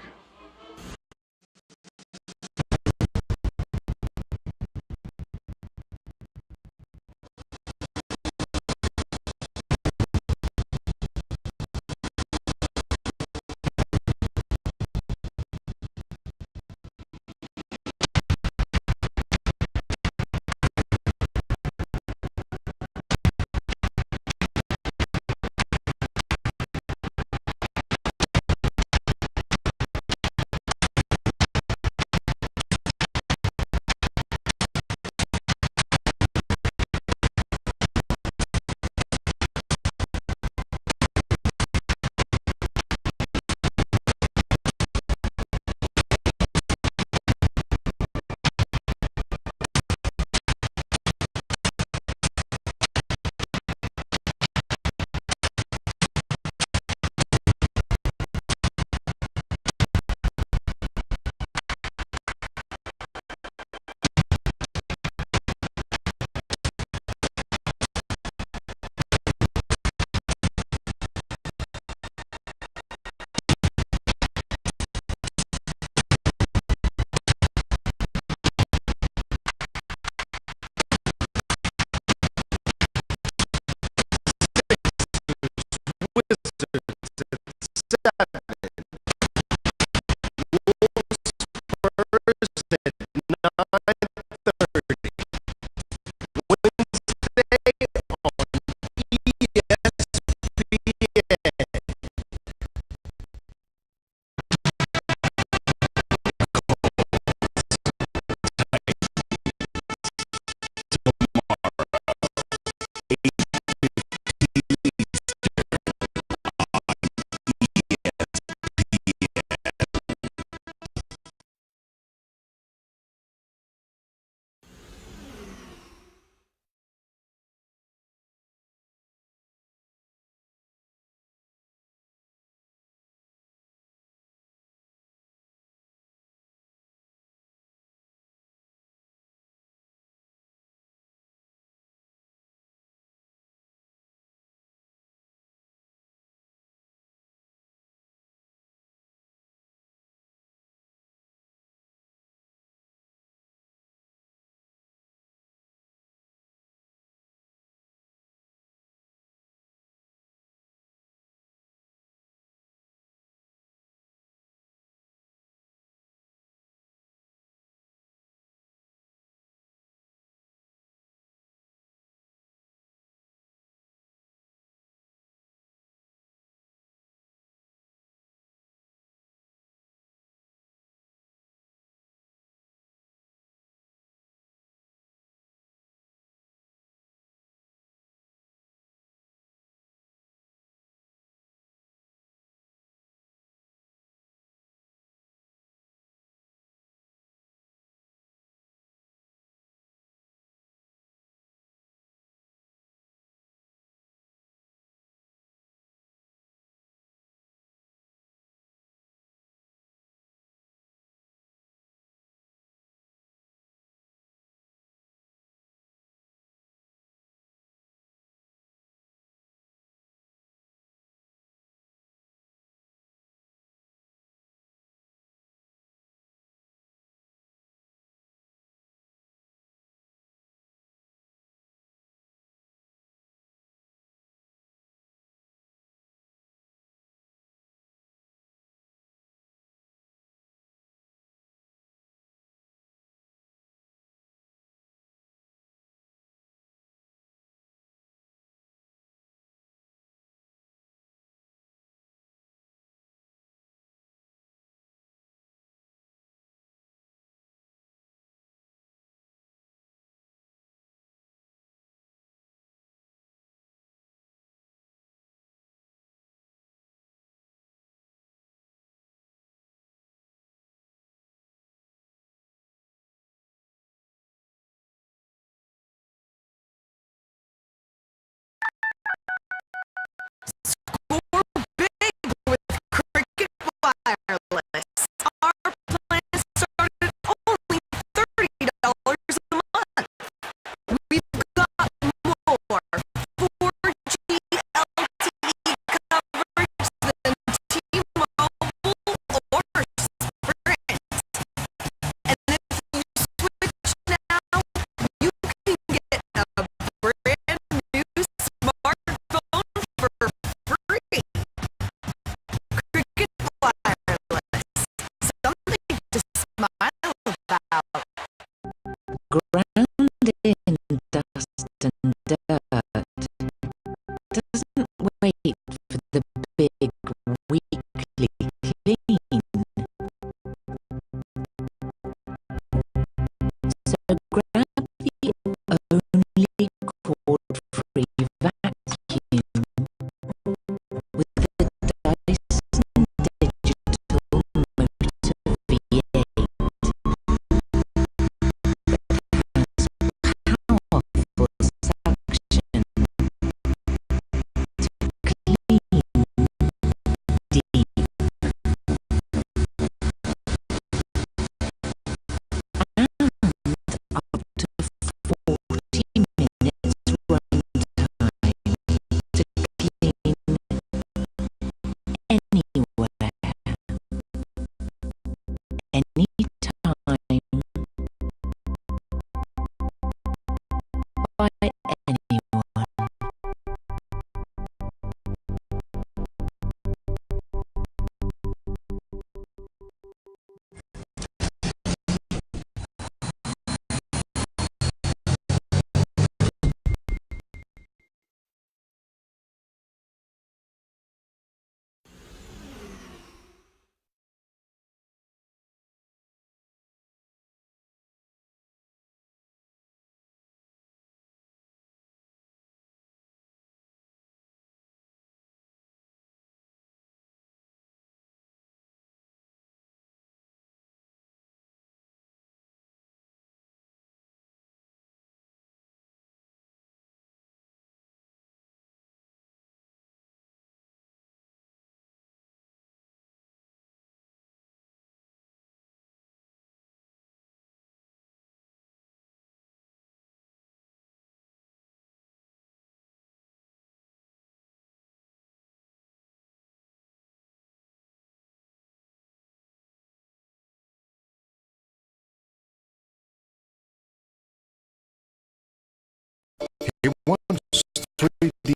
He once 3D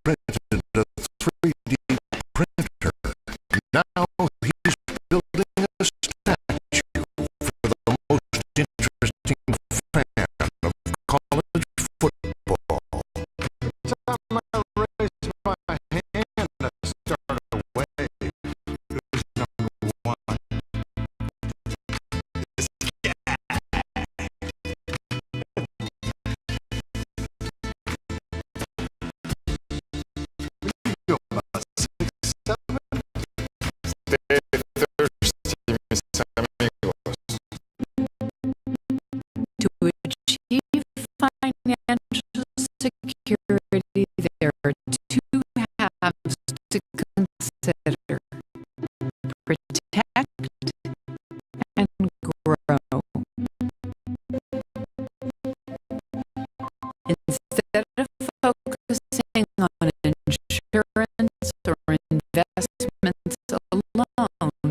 printed a 3D printer. Now he's building a statue for the most interesting fan of college football. Time I raise my hand to start a wave. Who's number one? You're about 6'7". Stay thirsty, mis amigos. To achieve financial security, there are two halves to consider: protect and grow. Instead of focusing on insurance or investments alone,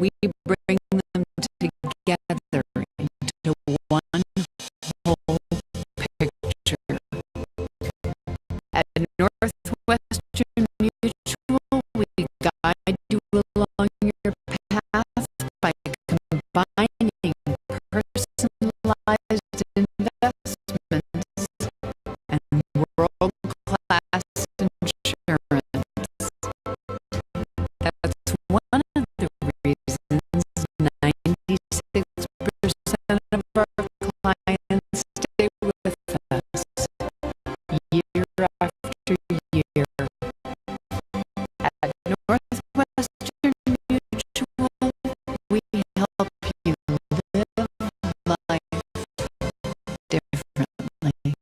we bring them together into one whole picture. At Northwestern Mutual, we guide you along your path by combining personalized investments and world-class insurance. That's one of the reasons 96% of our clients stay with us year after year. At Northwestern Mutual, we help you live life differently.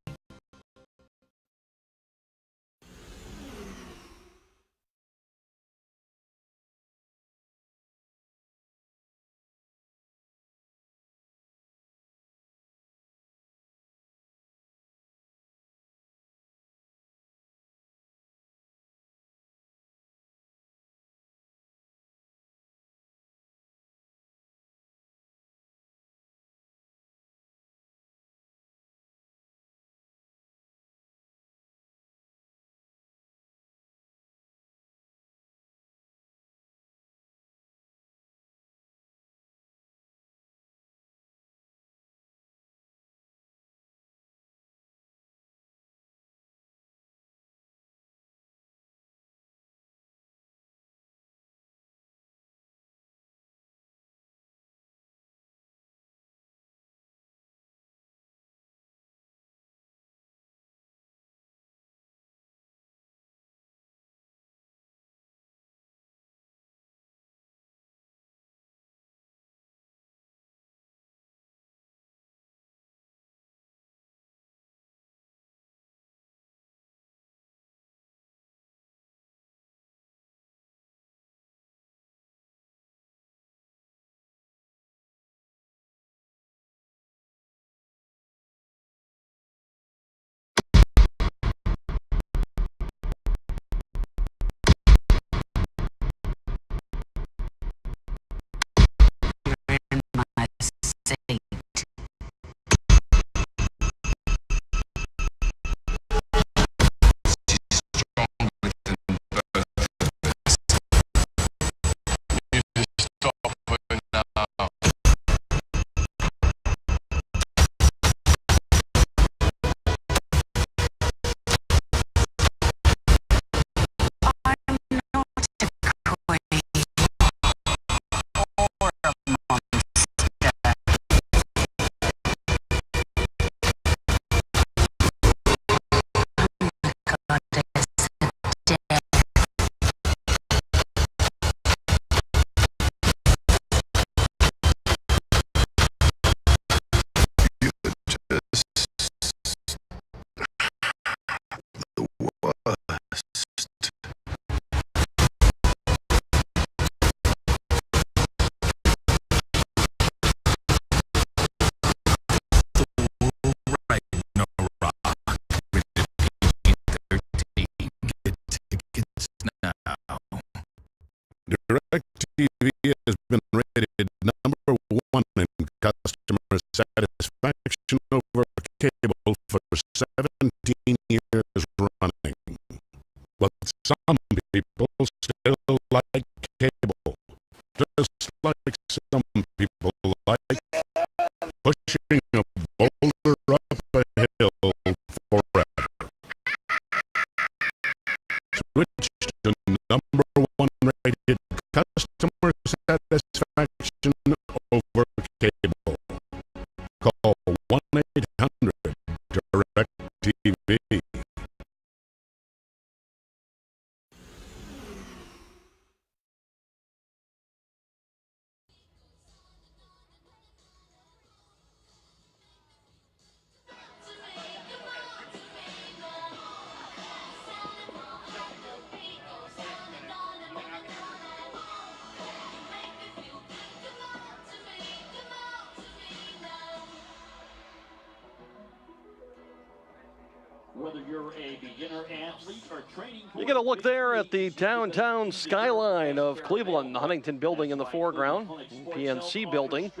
DirecTV has been rated #1 in customer satisfaction over cable for 17 years running. But some people still like cable, just like some people like pushing a boulder up a hill forever. Switch to #1 rated customer satisfaction over cable. Call 1-800-DIRECTV. Whether you're a beginner athlete or training, You get a look there at the downtown skyline of Cleveland, the Huntington building in the foreground, PNC building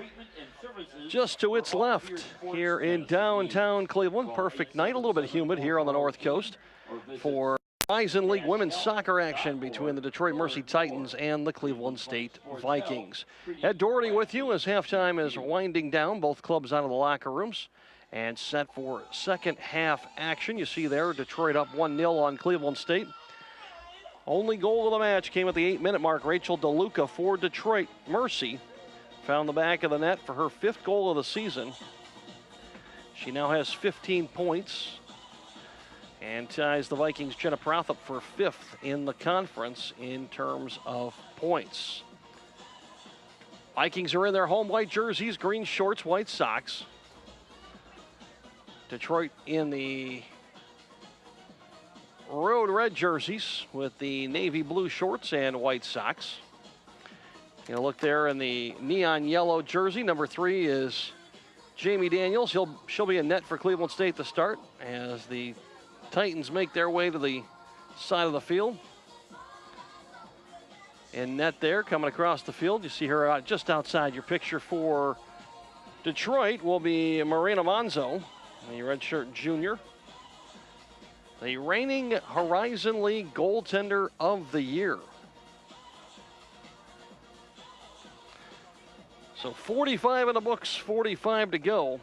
just to its left here in downtown Cleveland. Perfect night, a little bit humid here on the North Coast for Horizon League women's soccer action between the Detroit Mercy Titans and the Cleveland State Vikings. Ed Doherty with you as halftime is winding down. Both clubs out of the locker rooms and set for second half action. You see there, Detroit up 1-0 on Cleveland State. Only goal of the match came at the 8-minute mark. Rachel DeLuca for Detroit Mercy found the back of the net for her 5th goal of the season. She now has 15 points and ties the Vikings' Jenna Prothop for 5th in the conference in terms of points. Vikings are in their home white jerseys, green shorts, white socks. Detroit in the road red jerseys with the navy blue shorts and white socks. You know, look there in the neon yellow jersey. Number 3 is Jamie Daniels. She'll be in net for Cleveland State to start as the Titans make their way to the side of the field. In net there, coming across the field. You see her just outside your picture for Detroit will be Marina Monzo, the redshirt junior. The reigning Horizon League goaltender of the year. So 45 in the books, 45 to go.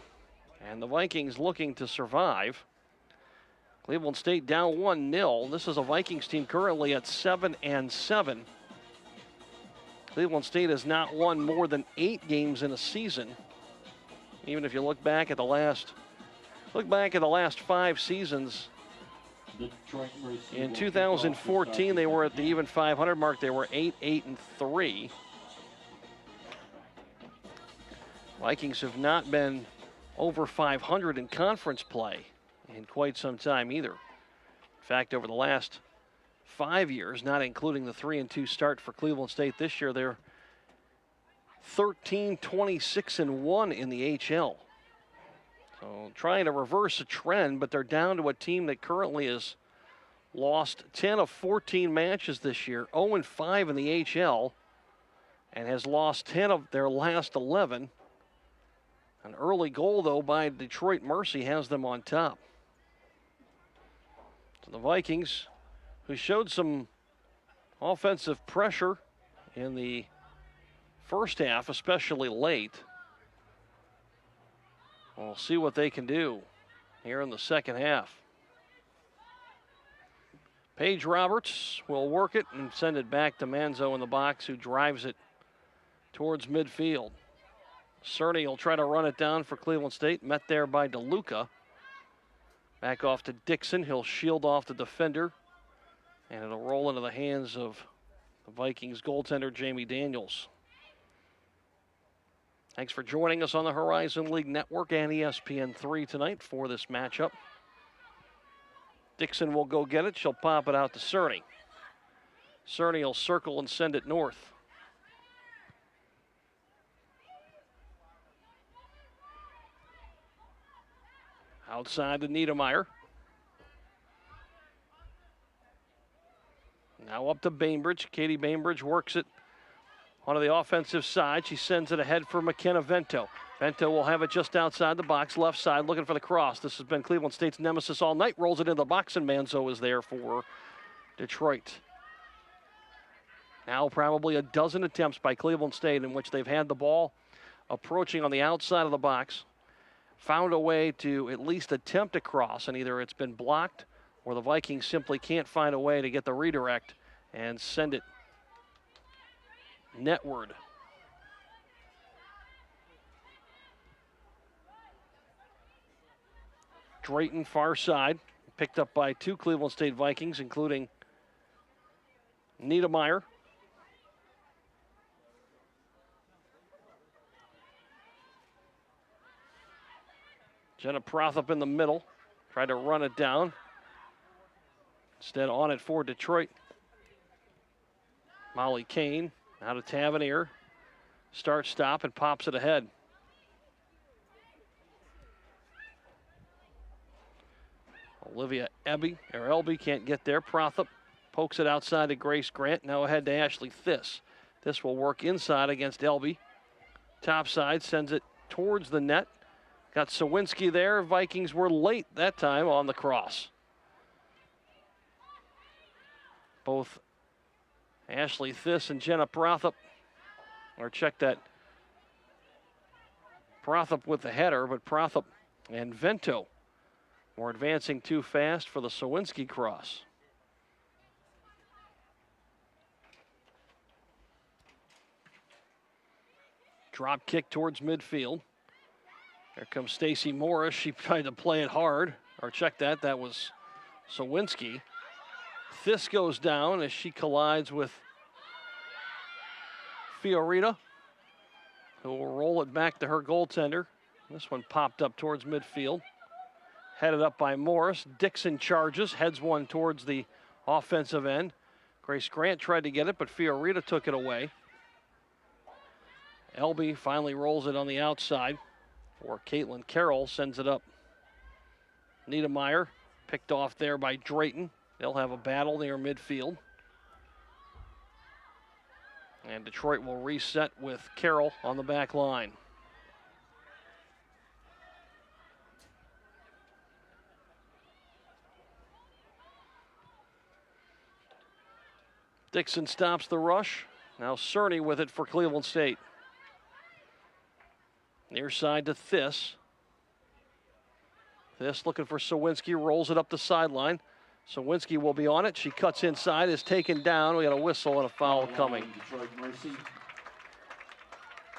And the Vikings looking to survive. Cleveland State down 1-0. This is a Vikings team currently at 7-7. Cleveland State has not won more than 8 games in a season. Even if you look back at the last 5 seasons. In 2014, they were at the even 500 mark. They were 8-3. Vikings have not been over 500 in conference play in quite some time either. In fact, over the last 5 years, not including the 3-2 start for Cleveland State this year, they're 13-26-1 in the HL. So trying to reverse a trend, but they're down to a team that currently has lost 10 of 14 matches this year, 0-5 in the HL, and has lost 10 of their last 11. An early goal, though, by Detroit Mercy has them on top. So the Vikings, who showed some offensive pressure in the first half, especially late, we'll see what they can do here in the second half. Paige Roberts will work it and send it back to Manzo in the box, who drives it towards midfield. Cerny will try to run it down for Cleveland State, met there by DeLuca. Back off to Dixon. He'll shield off the defender, and it'll roll into the hands of the Vikings goaltender, Jamie Daniels. Thanks for joining us on the Horizon League Network and ESPN3 tonight for this matchup. Dixon will go get it. She'll pop it out to Cerny. Cerny will circle and send it north. Outside to Niedermeyer. Now up to Bainbridge. Katie Bainbridge works it onto the offensive side. She sends it ahead for McKenna Vento. Vento will have it just outside the box, left side, looking for the cross. This has been Cleveland State's nemesis all night. Rolls it into the box, and Manzo is there for Detroit. Now probably a dozen attempts by Cleveland State in which they've had the ball approaching on the outside of the box, found a way to at least attempt a cross, and either it's been blocked or the Vikings simply can't find a way to get the redirect and send it netward. Drayton far side, picked up by two Cleveland State Vikings, including Niedermeyer. Jenna Prothop in the middle, tried to run it down. Instead on it for Detroit. Molly Kane out of Tavernier. Start, stop, and pops it ahead. Olivia Elby can't get there. Prothop pokes it outside to Grace Grant. Now ahead to Ashley Thiss. This will work inside against Elby. Top side sends it towards the net. Got Sawinski there. Vikings were late that time on the cross. Both Ashley Thiss and Jenna Prothop, or check that. Prothop with the header, but Prothop and Vento were advancing too fast for the Sawinski cross. Drop kick towards midfield. There comes Stacy Morris. She tried to play it hard, or check that. That was Sawinski. This goes down as she collides with Fiorita, who will roll it back to her goaltender. This one popped up towards midfield. Headed up by Morris. Dixon charges, heads one towards the offensive end. Grace Grant tried to get it, but Fiorita took it away. Elby finally rolls it on the outside, or Caitlin Carroll sends it up. Niedermeyer picked off there by Drayton. They'll have a battle near midfield. And Detroit will reset with Carroll on the back line. Dixon stops the rush. Now Cerny with it for Cleveland State. Near side to Thiss. Thiss looking for Sawinski, rolls it up the sideline. Sawinski will be on it. She cuts inside, is taken down. We got a whistle and a foul coming.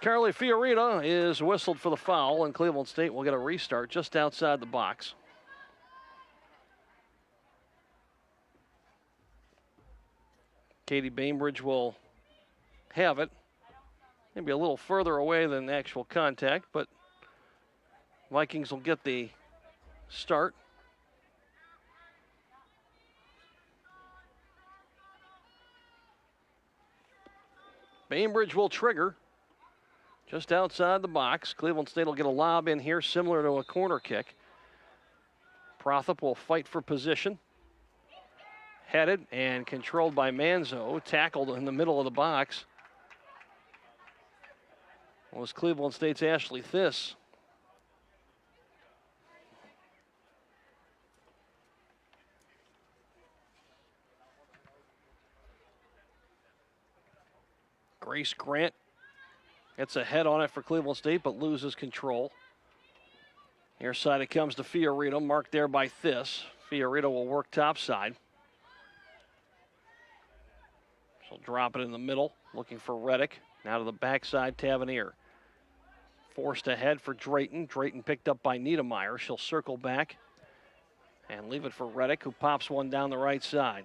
Carly Fiorita is whistled for the foul, and Cleveland State will get a restart just outside the box. Katie Bainbridge will have it. Maybe a little further away than actual contact, but Vikings will get the start. Bainbridge will trigger just outside the box. Cleveland State will get a lob in here similar to a corner kick. Prothop will fight for position. Headed and controlled by Manzo. Tackled in the middle of the box was Cleveland State's Ashley Thiss. Grace Grant gets a head on it for Cleveland State, but loses control. Near side it comes to Fiorito, marked there by Thiss. Fiorito will work topside. She'll drop it in the middle, looking for Reddick. Now to the backside, Tavernier. Forced ahead for Drayton. Drayton picked up by Niedermeyer. She'll circle back and leave it for Reddick, who pops one down the right side.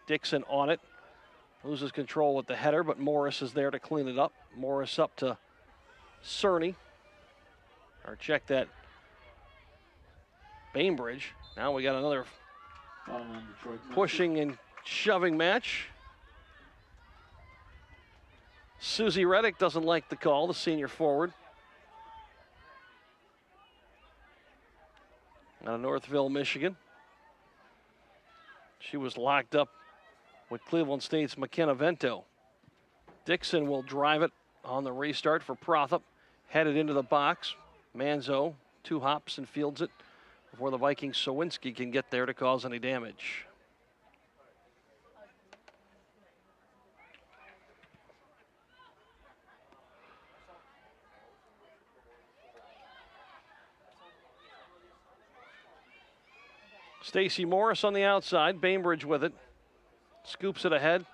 Dixon on it. Loses control with the header, but Morris is there to clean it up. Morris up to Cerny. Or check that. Bainbridge. Now we got another pushing and shoving match. Susie Reddick doesn't like the call, the senior forward. Out of Northville, Michigan. She was locked up with Cleveland State's McKenna Vento. Dixon will drive it on the restart for Prothup. Headed into the box. Manzo, 2 hops and fields it before the Vikings Sawinski can get there to cause any damage. Stacy Morris on the outside. Bainbridge with it. Scoops it ahead.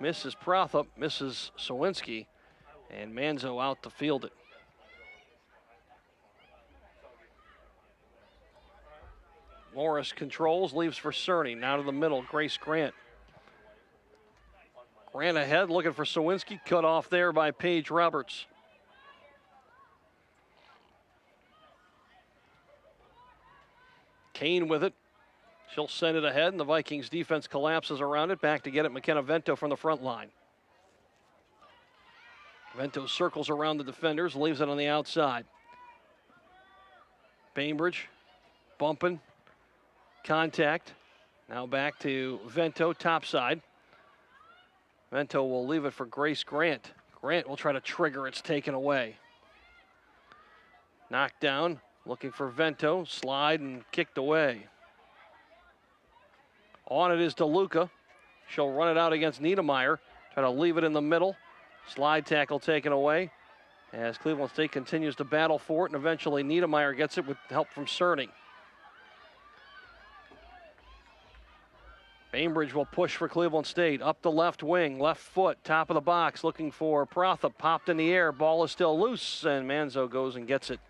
Misses Prothup, misses Sawinski, and Manzo out to field it. Morris controls, leaves for Cerny. Now to the middle, Grace Grant. Grant ahead, looking for Sawinski. Cut off there by Paige Roberts. Kane with it. She'll send it ahead, and the Vikings defense collapses around it. Back to get it, McKenna Vento from the front line. Vento circles around the defenders, leaves it on the outside. Bainbridge bumping. Contact. Now back to Vento, top side. Vento will leave it for Grace Grant. Grant will try to trigger, it's taken away. Knocked down, looking for Vento, slide and kicked away. On it is DeLuca. She'll run it out against Niedermeyer. Try to leave it in the middle. Slide tackle taken away as Cleveland State continues to battle for it, and eventually Niedermeyer gets it with help from Cerny. Bainbridge will push for Cleveland State. Up the left wing, left foot, top of the box, looking for Prothup. Popped in the air, ball is still loose, and Manzo goes and gets it.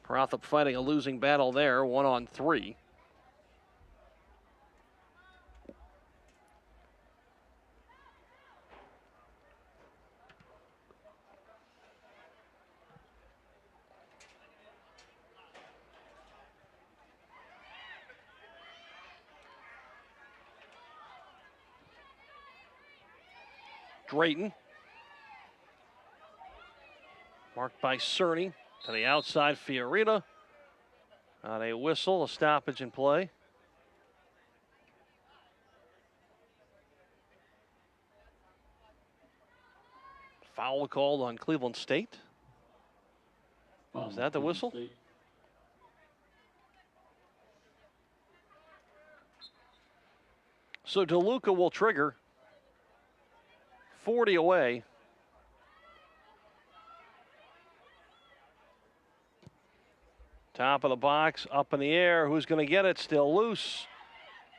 Prothup fighting a losing battle there, 1-on-3. Drayton. Marked by Cerny. To the outside, Fiorina. Not a whistle, a stoppage in play. Foul called on Cleveland State. Is that the whistle? So DeLuca will trigger. 40 away. Top of the box, up in the air. Who's going to get it? Still loose.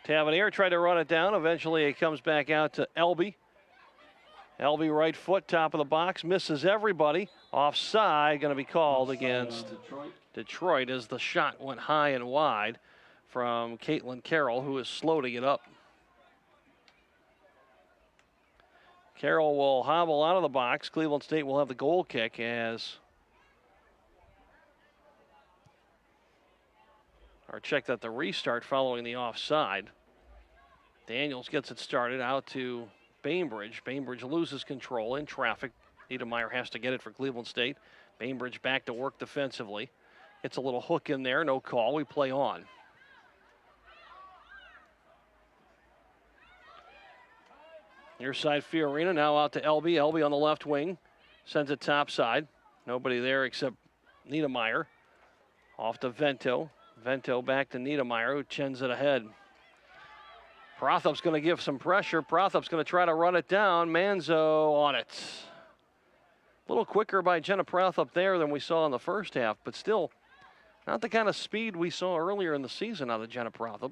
Tavernier tried to run it down. Eventually it comes back out to Elby. Elby right foot, top of the box, misses everybody. Offside, going to be called against Detroit as the shot went high and wide from Caitlin Carroll, who is slow to get up. Carroll will hobble out of the box. Cleveland State will have the goal kick as or check that the restart following the offside. Daniels gets it started out to Bainbridge. Bainbridge loses control in traffic. Niedermeyer has to get it for Cleveland State. Bainbridge back to work defensively. Gets a little hook in there, no call. We play on. Near side Fiorina, now out to Elby. Elby on the left wing. Sends it top side. Nobody there except Niedermeyer. Off to Vento. Vento back to Niedermeyer, who chins it ahead. Prothup's going to give some pressure. Prothup's going to try to run it down. Manzo on it. A little quicker by Jenna Prothup there than we saw in the first half, but still not the kind of speed we saw earlier in the season out of Jenna Prothup.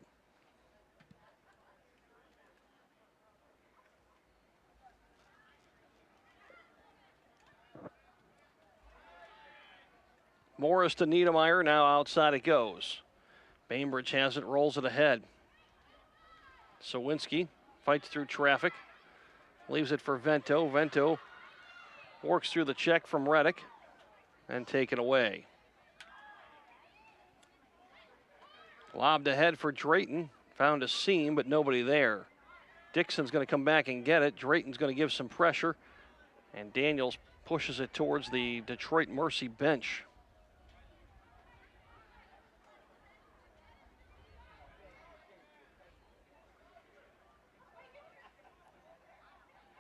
Morris to Niedermeyer, now outside it goes. Bainbridge has it, rolls it ahead. Sawinski fights through traffic, leaves it for Vento. Vento works through the check from Reddick and taken away. Lobbed ahead for Drayton, found a seam, but nobody there. Dixon's going to come back and get it. Drayton's going to give some pressure, and Daniels pushes it towards the Detroit Mercy bench.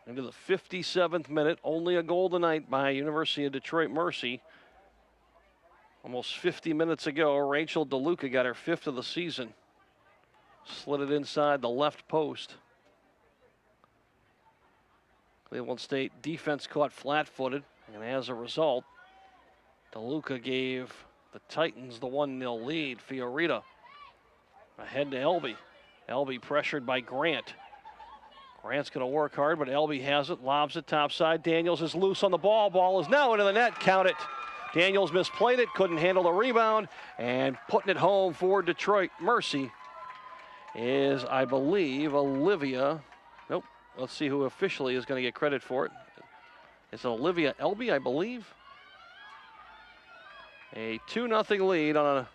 Into the 57th minute, only a goal tonight by University of Detroit Mercy. Almost 50 minutes ago, Rachel DeLuca got her 5th of the season. Slid it inside the left post. Cleveland State defense caught flat-footed, and as a result, DeLuca gave the Titans the 1-0 lead. Fiorita ahead to Elby. Elby pressured by Grant. Grant's going to work hard, but Elby has it, lobs it topside. Daniels is loose on the ball. Ball is now into the net. Count it. Daniels misplayed it, couldn't handle the rebound, and putting it home for Detroit Mercy is, I believe, Olivia. Nope. Let's see who officially is going to get credit for it. It's Olivia Elby, I believe. A 2-0 lead on a...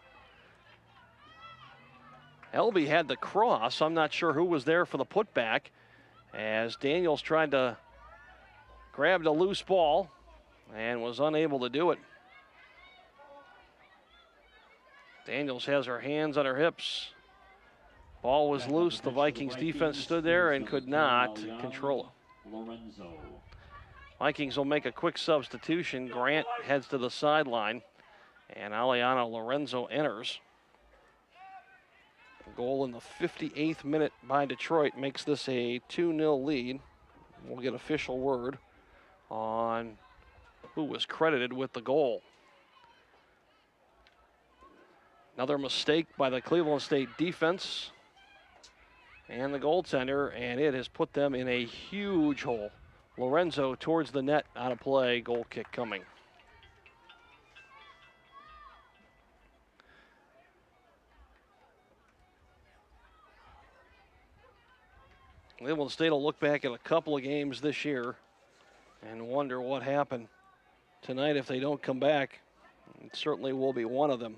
Elby had the cross. I'm not sure who was there for the putback, as Daniels tried to grab the loose ball and was unable to do it. Daniels has her hands on her hips. Ball was loose. The Vikings defense stood there and could not control it. Lorenzo. Vikings will make a quick substitution. Grant heads to the sideline, and Aliana Lorenzo enters. A goal in the 58th minute by Detroit makes this a 2-0 lead. We'll get official word on who was credited with the goal. Another mistake by the Cleveland State defense and the goaltender, and it has put them in a huge hole. Lorenzo towards the net, out of play, goal kick coming. Cleveland State will look back at a couple of games this year and wonder what happened tonight if they don't come back. It certainly will be one of them.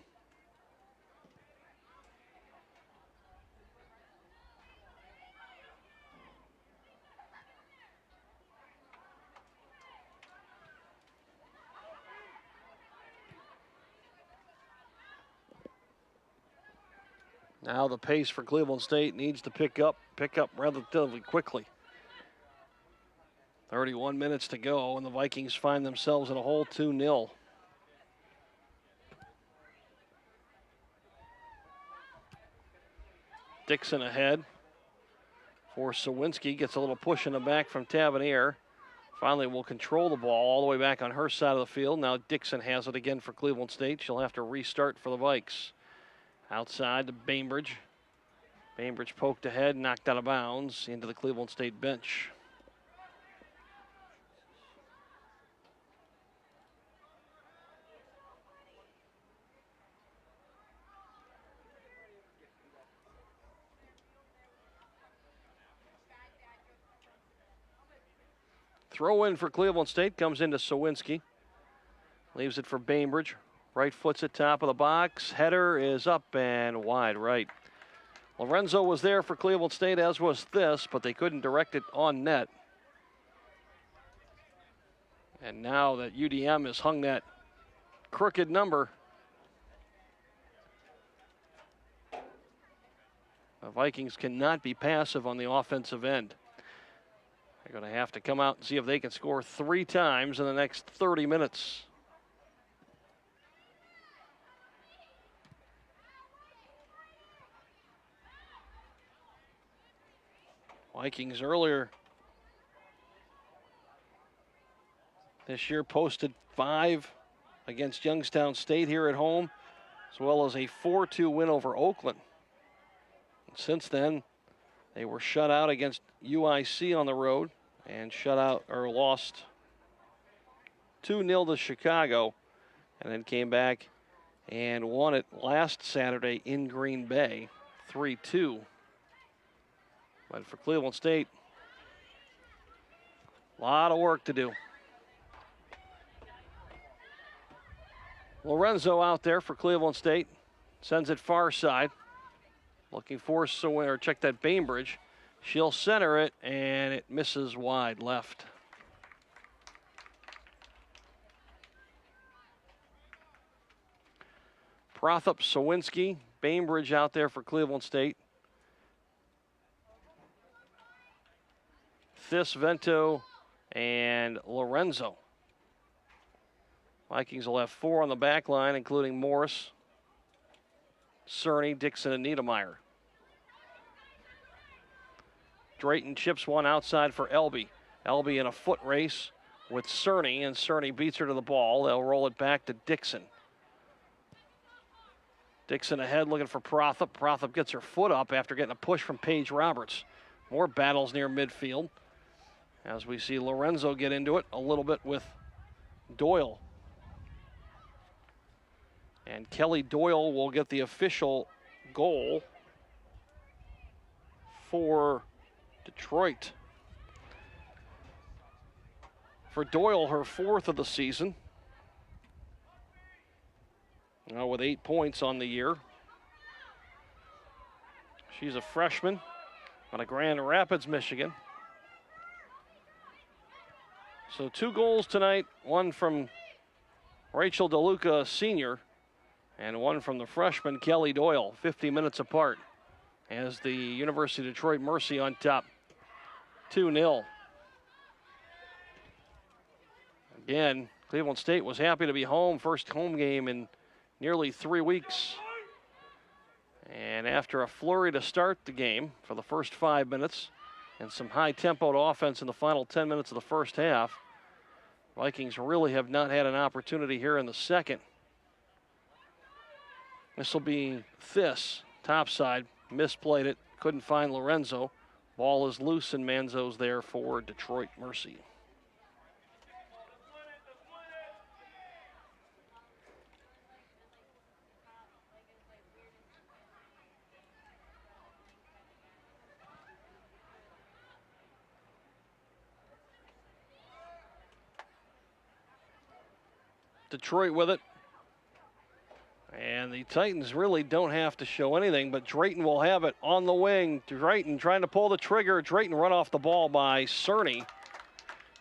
Now the pace for Cleveland State needs to pick up relatively quickly. 31 minutes to go, and the Vikings find themselves in a hole 2-0. Dixon ahead for Sawinski. Gets a little push in the back from Tavernier. Finally will control the ball all the way back on her side of the field. Now Dixon has it again for Cleveland State. She'll have to restart for the Vikes. Outside to Bainbridge. Bainbridge poked ahead, knocked out of bounds into the Cleveland State bench. Throw in for Cleveland State comes into Sawinski. Leaves it for Bainbridge. Right foot's at top of the box. Header is up and wide right. Lorenzo was there for Cleveland State, as was this, but they couldn't direct it on net. And now that UDM has hung that crooked number, the Vikings cannot be passive on the offensive end. They're going to have to come out and see if they can score 3 times in the next 30 minutes. Vikings earlier this year posted 5 against Youngstown State here at home, as well as a 4-2 win over Oakland. And since then, they were shut out against UIC on the road and lost 2-0 to Chicago, and then came back and won it last Saturday in Green Bay, 3-2. But for Cleveland State, a lot of work to do. Lorenzo out there for Cleveland State. Sends it far side. Looking for check that Bainbridge. She'll center it, and it misses wide left. Prothup, Sawinski, Bainbridge out there for Cleveland State. This, Vento, and Lorenzo. Vikings will have 4 on the back line, including Morris, Cerny, Dixon, and Niedermeyer. Drayton chips one outside for Elby. Elby in a foot race with Cerny, and Cerny beats her to the ball. They'll roll it back to Dixon. Dixon ahead looking for Prothop. Prothop gets her foot up after getting a push from Paige Roberts. More battles near midfield as we see Lorenzo get into it a little bit with Doyle. And Kelly Doyle will get the official goal for Detroit. For Doyle, her 4th of the season. Now with 8 points on the year. She's a freshman out of Grand Rapids, Michigan. So 2 goals tonight, one from Rachel DeLuca, senior, and one from the freshman Kelly Doyle, 50 minutes apart, as the University of Detroit Mercy on top, 2-0. Again, Cleveland State was happy to be home, first home game in nearly 3 weeks. And after a flurry to start the game for the first 5 minutes and some high-tempoed offense in the final 10 minutes of the first half, Vikings really have not had an opportunity here in the second. This will be This, topside, misplayed it, couldn't find Lorenzo. Ball is loose and Manzo's there for Detroit Mercy. Detroit with it. And the Titans really don't have to show anything, but Drayton will have it on the wing. Drayton trying to pull the trigger. Drayton run off the ball by Cerny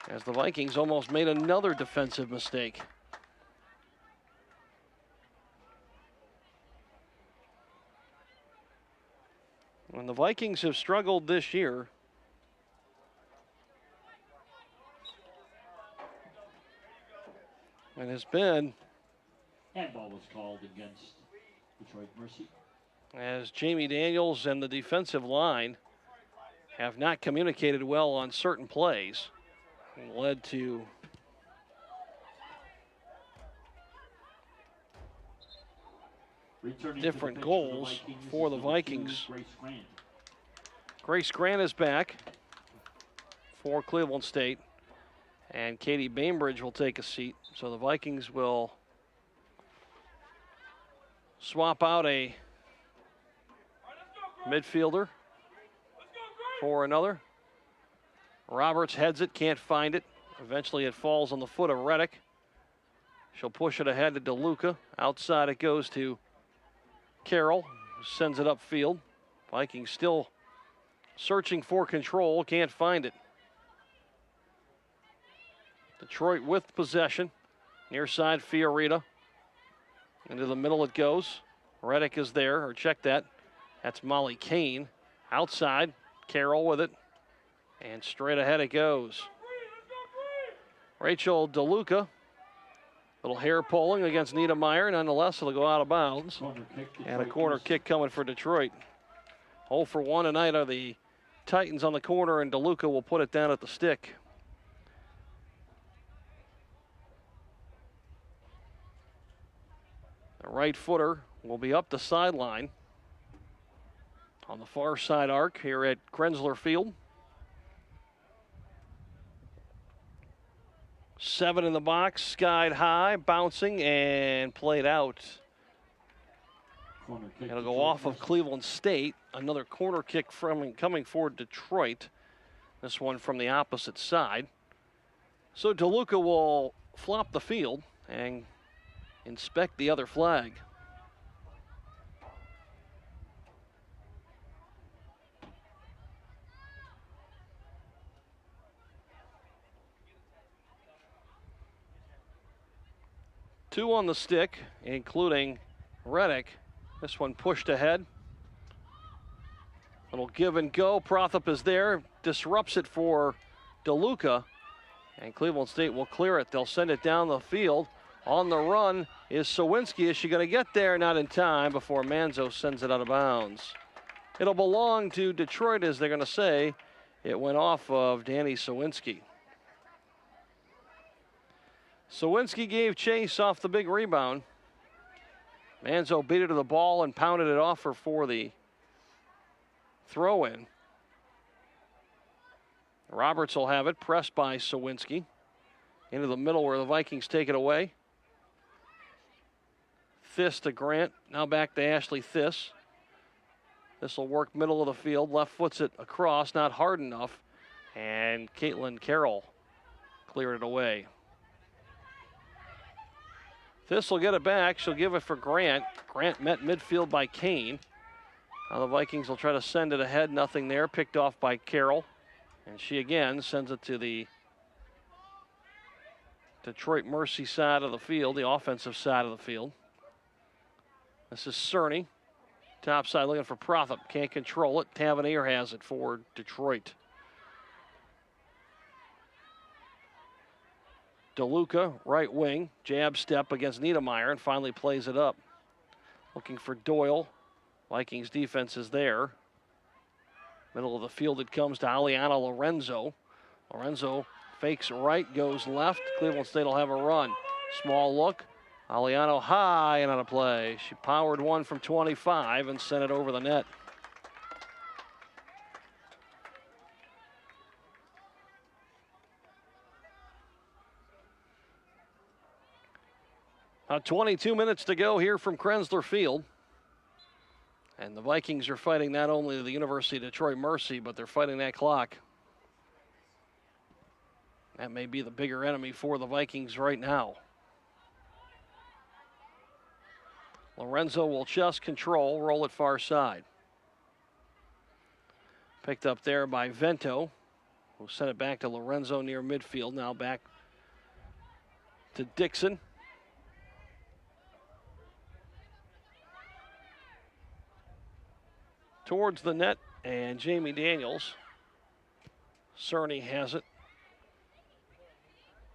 as the Vikings almost made another defensive mistake. When the Vikings have struggled this year, and has been Handball was called against Detroit Mercy. as Jamie Daniels and the defensive line have not communicated well on certain plays and led to Returning different to the pitch goals for the number 2, Vikings. Grace Grant. Grace Grant is back for Cleveland State, and Katie Bainbridge will take a seat. So the Vikings will swap out a midfielder for another. Roberts heads it, can't find it. Eventually it falls on the foot of Reddick. She'll push it ahead to DeLuca. Outside it goes to Carroll, who sends it upfield. Vikings still searching for control, can't find it. Detroit with possession. Near side, Fiorita. Into the middle it goes. Reddick is there, or check that. That's Molly Kane. Outside, Carroll with it. And straight ahead it goes. Rachel DeLuca. Little hair pulling against Niedermeyer. Nonetheless, it'll go out of bounds. Corner kick, And a Detroit corner Mercy. kick coming for Detroit. 0 for 1 tonight are the Titans on the corner, and DeLuca will put it down at the stick. The right footer will be up the sideline on the far side arc here at Krensler Field. 7 in the box, skied high, bouncing, and played out. Corner kick, It'll go Detroit off of Mercy. Cleveland State. Another corner kick coming for Detroit. This one from the opposite side. So DeLuca will flop the field and inspect the other flag. Two on the stick, including Reddick. This one pushed ahead. Little give and go. Prothop is there. Disrupts it for DeLuca, and Cleveland State will clear it. They'll send it down the field. On the run is Sawinski. Is she going to get there? Not in time before Manzo sends it out of bounds. It'll belong to Detroit, as they're going to say. It went off of Danny Sawinski. Sawinski gave chase off the big rebound. Manzo beat it to the ball and pounded it off her for the throw-in. Roberts will have it, pressed by Sawinski. Into the middle where the Vikings take it away. Thiss to Grant, now back to Ashley Thiss. This will work middle of the field, left foots it across, not hard enough. And Caitlin Carroll cleared it away. Thiss will get it back, she'll give it for Grant. Grant met midfield by Kane. Now the Vikings will try to send it ahead, nothing there, picked off by Carroll. And she again sends it to the Detroit Mercy side of the field, the offensive side of the field. This is Cerny. Top side looking for Prothop. Can't control it. Tavernier has it for Detroit. DeLuca, right wing. Jab step against Niedermeyer and finally plays it up. Looking for Doyle. Vikings defense is there. Middle of the field it comes to Aliana Lorenzo. Lorenzo fakes right, goes left. Cleveland State will have a run. Small look. Aliano high and on a play. She powered one from 25 and sent it over the net. Now 22 minutes to go here from Krensler Field. And the Vikings are fighting not only the University of Detroit Mercy, but they're fighting that clock. That may be the bigger enemy for the Vikings right now. Lorenzo will just control, roll it far side. Picked up there by Vento, who sent it back to Lorenzo near midfield. Now back to Dixon. Towards the net, and Jamie Daniels. Cerny has it.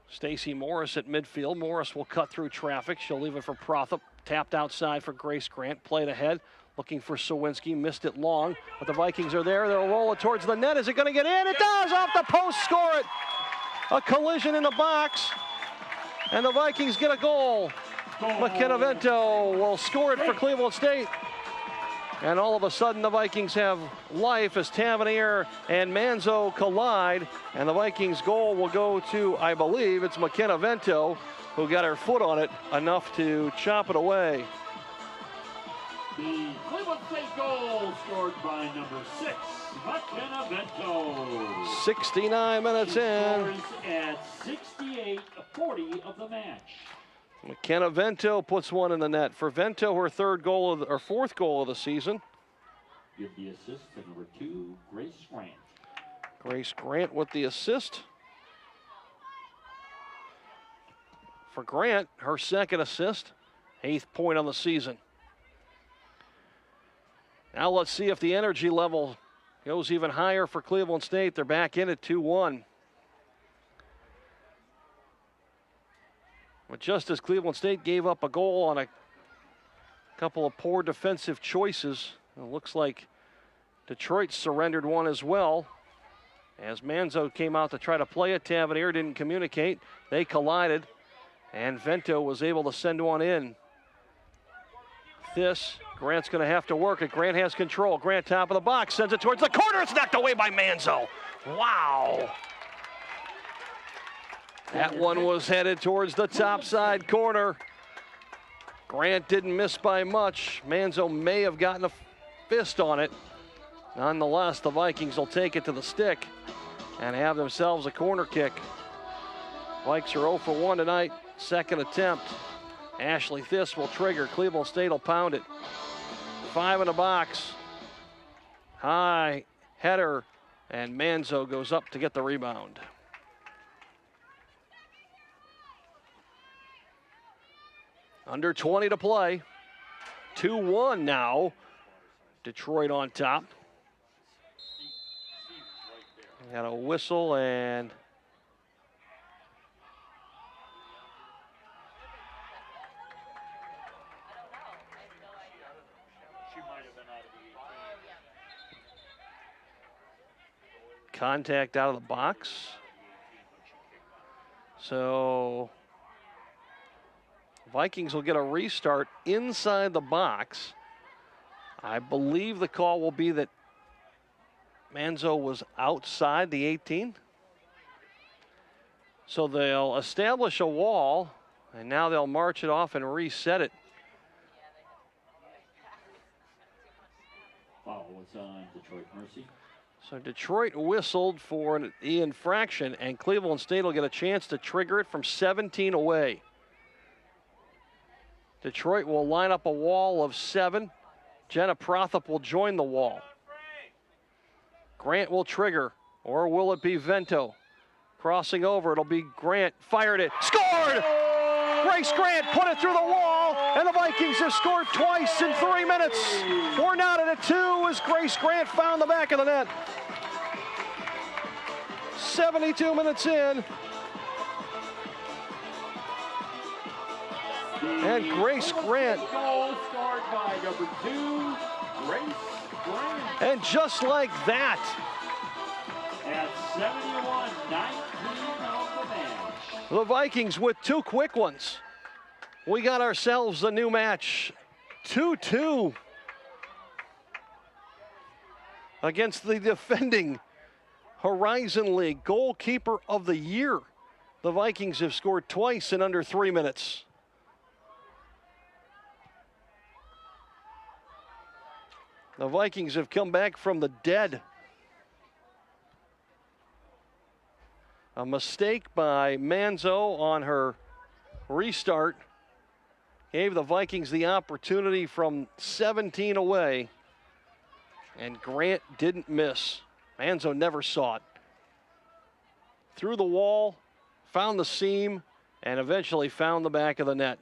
Stacy Morris at midfield. Morris will cut through traffic. She'll leave it for Prothop. Tapped outside for Grace Grant. Played ahead. Looking for Sawinski. Missed it long. But the Vikings are there. They'll roll it towards the net. Is it going to get in? It does! Off the post. Score it! A collision in the box. And the Vikings get a goal. McKenna Vento will score it for Cleveland State. And all of a sudden the Vikings have life as Tavernier and Manzo collide. And the Vikings goal will go to, I believe, it's McKenna Vento, who got her foot on it enough to chop it away. The Cleveland State goal scored by number 6, McKenna Vento. 69 minutes in. Scores at 68-40 of the match. McKenna Vento puts one in the net. For Vento, her fourth goal of the season. Give the assist to number 2, Grace Grant. Grace Grant with the assist. For Grant, her second assist, 8th point on the season. Now let's see if the energy level goes even higher for Cleveland State. They're back in at 2-1. But just as Cleveland State gave up a goal on a couple of poor defensive choices, it looks like Detroit surrendered one as well. As Manzo came out to try to play it, Tavernier didn't communicate. They collided, and Vento was able to send one in. Grant's going to have to work it. Grant has control. Grant top of the box, sends it towards the corner. It's knocked away by Manzo. Wow. That one was headed towards the top side corner. Grant didn't miss by much. Manzo may have gotten a fist on it. Nonetheless, the Vikings will take it to the stick and have themselves a corner kick. Vikes are 0 for 1 tonight. Second attempt. Ashley Thiss will trigger. Cleveland State will pound it. 5 in the box. High header, and Manzo goes up to get the rebound. Under 20 to play. 2-1 now. Detroit on top. Got a whistle and contact out of the box. So Vikings will get a restart inside the box. I believe the call will be that Manzo was outside the 18. So they'll establish a wall, and now they'll march it off and reset it. Foul was on Detroit Mercy. So Detroit whistled for an infraction, and Cleveland State will get a chance to trigger it from 17 away. Detroit will line up a wall of 7. Jenna Prothop will join the wall. Grant will trigger, or will it be Vento? Crossing over, it'll be Grant, fired it, scored! Grace Grant put it through the wall, and the Vikings have scored twice in 3 minutes. We're not at a 2 as Grace Grant found the back of the net. 72 minutes in. And Grace Grant. Goal scored by number 2, Grace Grant. And just like that, At 71-19 of the match. the Vikings with 2 quick ones. We got ourselves a new match. 2-2 against the defending Horizon League goalkeeper of the year. The Vikings have scored twice in under 3 minutes. The Vikings have come back from the dead. A mistake by Manzo on her restart gave the Vikings the opportunity from 17 away, and Grant didn't miss. Manzo never saw it. Through the wall, found the seam, and eventually found the back of the net.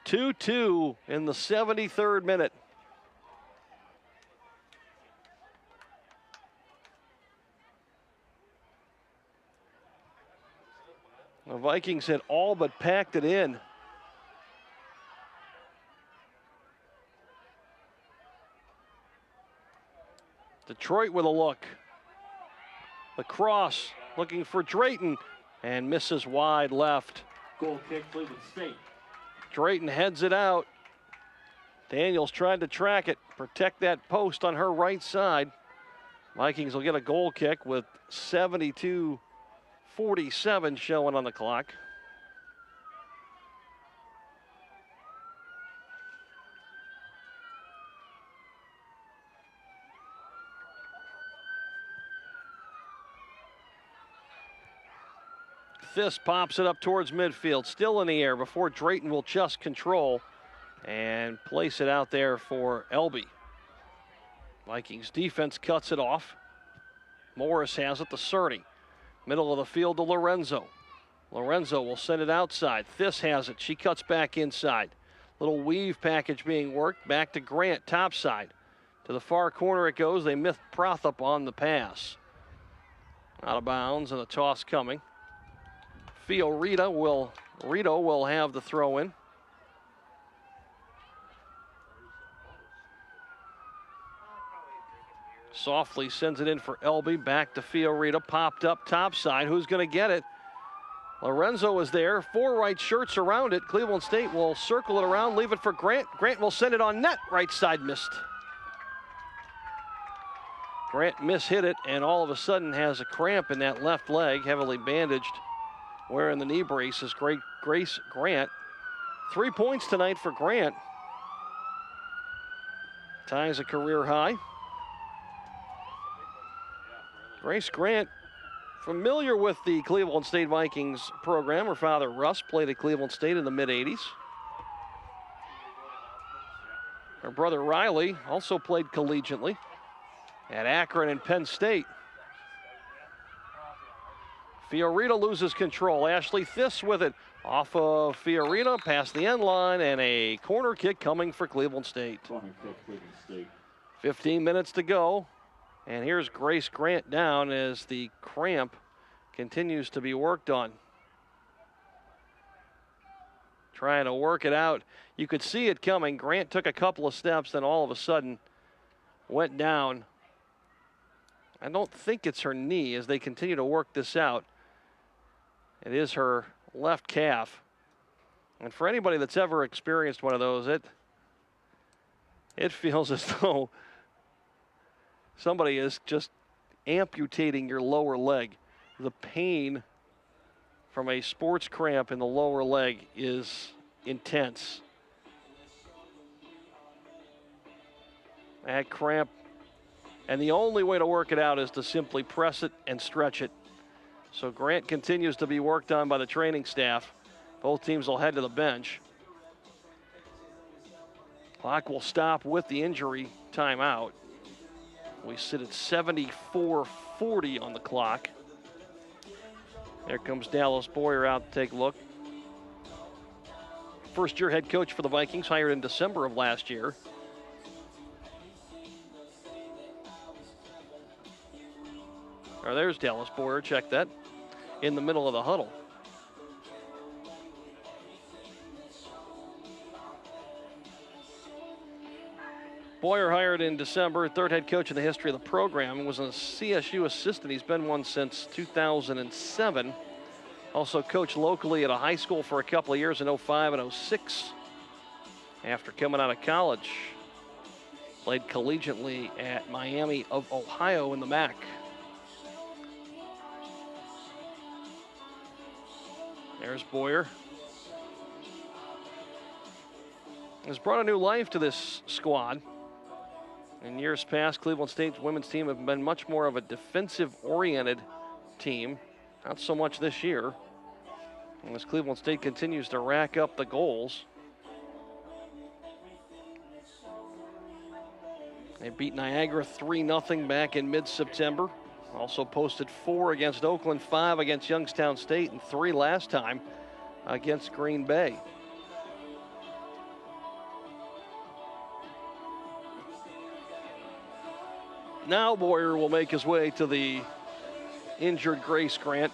2-2 in the 73rd minute. The Vikings had all but packed it in. Detroit with a look. The cross looking for Drayton and misses wide left. Goal kick, Cleveland State. Drayton heads it out. Daniels tried to track it, protect that post on her right side. Vikings will get a goal kick with 72:47 showing on the clock. This pops it up towards midfield, still in the air before Drayton will just control and place it out there for Elby. Vikings defense cuts it off. Morris has it to Cerny. Middle of the field to Lorenzo. Lorenzo will send it outside. This has it. She cuts back inside. Little weave package being worked. Back to Grant, topside. To the far corner it goes. They miss Prothop on the pass. Out of bounds and a toss coming. Rito will have the throw in. Softly sends it in for Elby. Back to Fiorita. Popped up topside. Who's going to get it? Lorenzo is there. 4 right shirts around it. Cleveland State will circle it around, leave it for Grant. Grant will send it on net. Right side missed. Grant mishit it and all of a sudden has a cramp in that left leg, heavily bandaged. Wearing the knee brace is Grace Grant. 3 points tonight for Grant. Ties a career high. Grace Grant, familiar with the Cleveland State Vikings program. Her father, Russ, played at Cleveland State in the mid-'80s. Her brother, Riley, also played collegiately at Akron and Penn State. Fiorita loses control. Ashley Thiss with it. Off of Fiorita, past the end line, and a corner kick coming for Cleveland State. Corner kick, Cleveland State. 15 minutes to go. And here's Grace Grant down as the cramp continues to be worked on. Trying to work it out. You could see it coming. Grant took a couple of steps, then all of a sudden went down. I don't think it's her knee as they continue to work this out. It is her left calf. And for anybody that's ever experienced one of those, it feels as though somebody is just amputating your lower leg. The pain from a sports cramp in the lower leg is intense. That cramp, and the only way to work it out is to simply press it and stretch it. So Grant continues to be worked on by the training staff. Both teams will head to the bench. Clock will stop with the injury timeout. We sit at 74:40 on the clock. There comes Dallas Boyer out to take a look. First-year head coach for the Vikings, hired in December of last year. There's Dallas Boyer, check that, in the middle of the huddle. Boyer hired in December, third head coach in the history of the program, was a CSU assistant. He's been one since 2007. Also coached locally at a high school for a couple of years in 05 and 06. After coming out of college, played collegiately at Miami of Ohio in the MAC. There's Boyer. Has brought a new life to this squad. In years past, Cleveland State's women's team have been much more of a defensive-oriented team. Not so much this year. And as Cleveland State continues to rack up the goals. They beat Niagara 3-0 back in mid-September. Also posted 4 against Oakland, 5 against Youngstown State, and 3 last time against Green Bay. Now Boyer will make his way to the injured Grace Grant.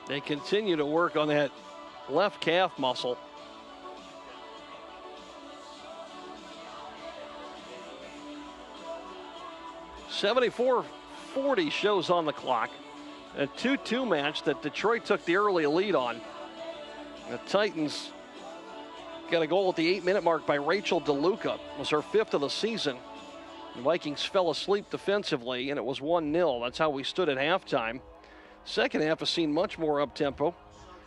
They continue to work on that left calf muscle. .74:40 shows on the clock. A 2-2 match that Detroit took the early lead on. The Titans got a goal at the 8-minute mark by Rachel DeLuca. It was her 5th of the season. The Vikings fell asleep defensively, and it was 1-0. That's how we stood at halftime. Second half has seen much more up-tempo.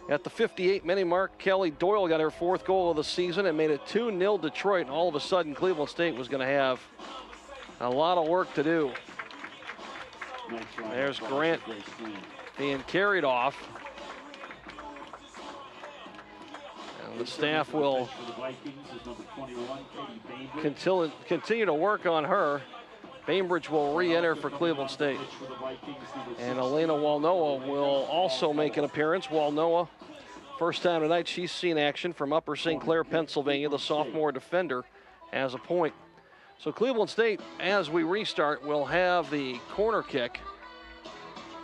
At the 58-minute mark, Kelly Doyle got her 4th goal of the season and made it 2-0 Detroit. And all of a sudden, Cleveland State was going to have a lot of work to do. There's Grant being carried off. And the staff will continue to work on her. Bainbridge will re-enter for Cleveland State. And Elena Walnoa will also make an appearance. Walnoa, first time tonight she's seen action from Upper St. Clair, Pennsylvania. The sophomore defender has a point. So Cleveland State, as we restart, will have the corner kick.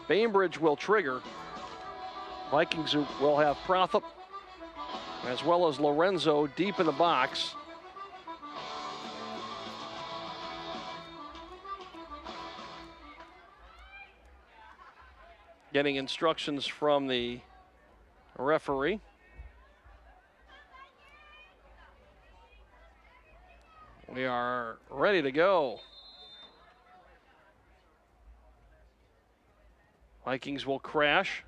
Bainbridge will trigger. Vikings will have Prothop as well as Lorenzo deep in the box. Getting instructions from the referee. We are ready to go. Vikings will crash.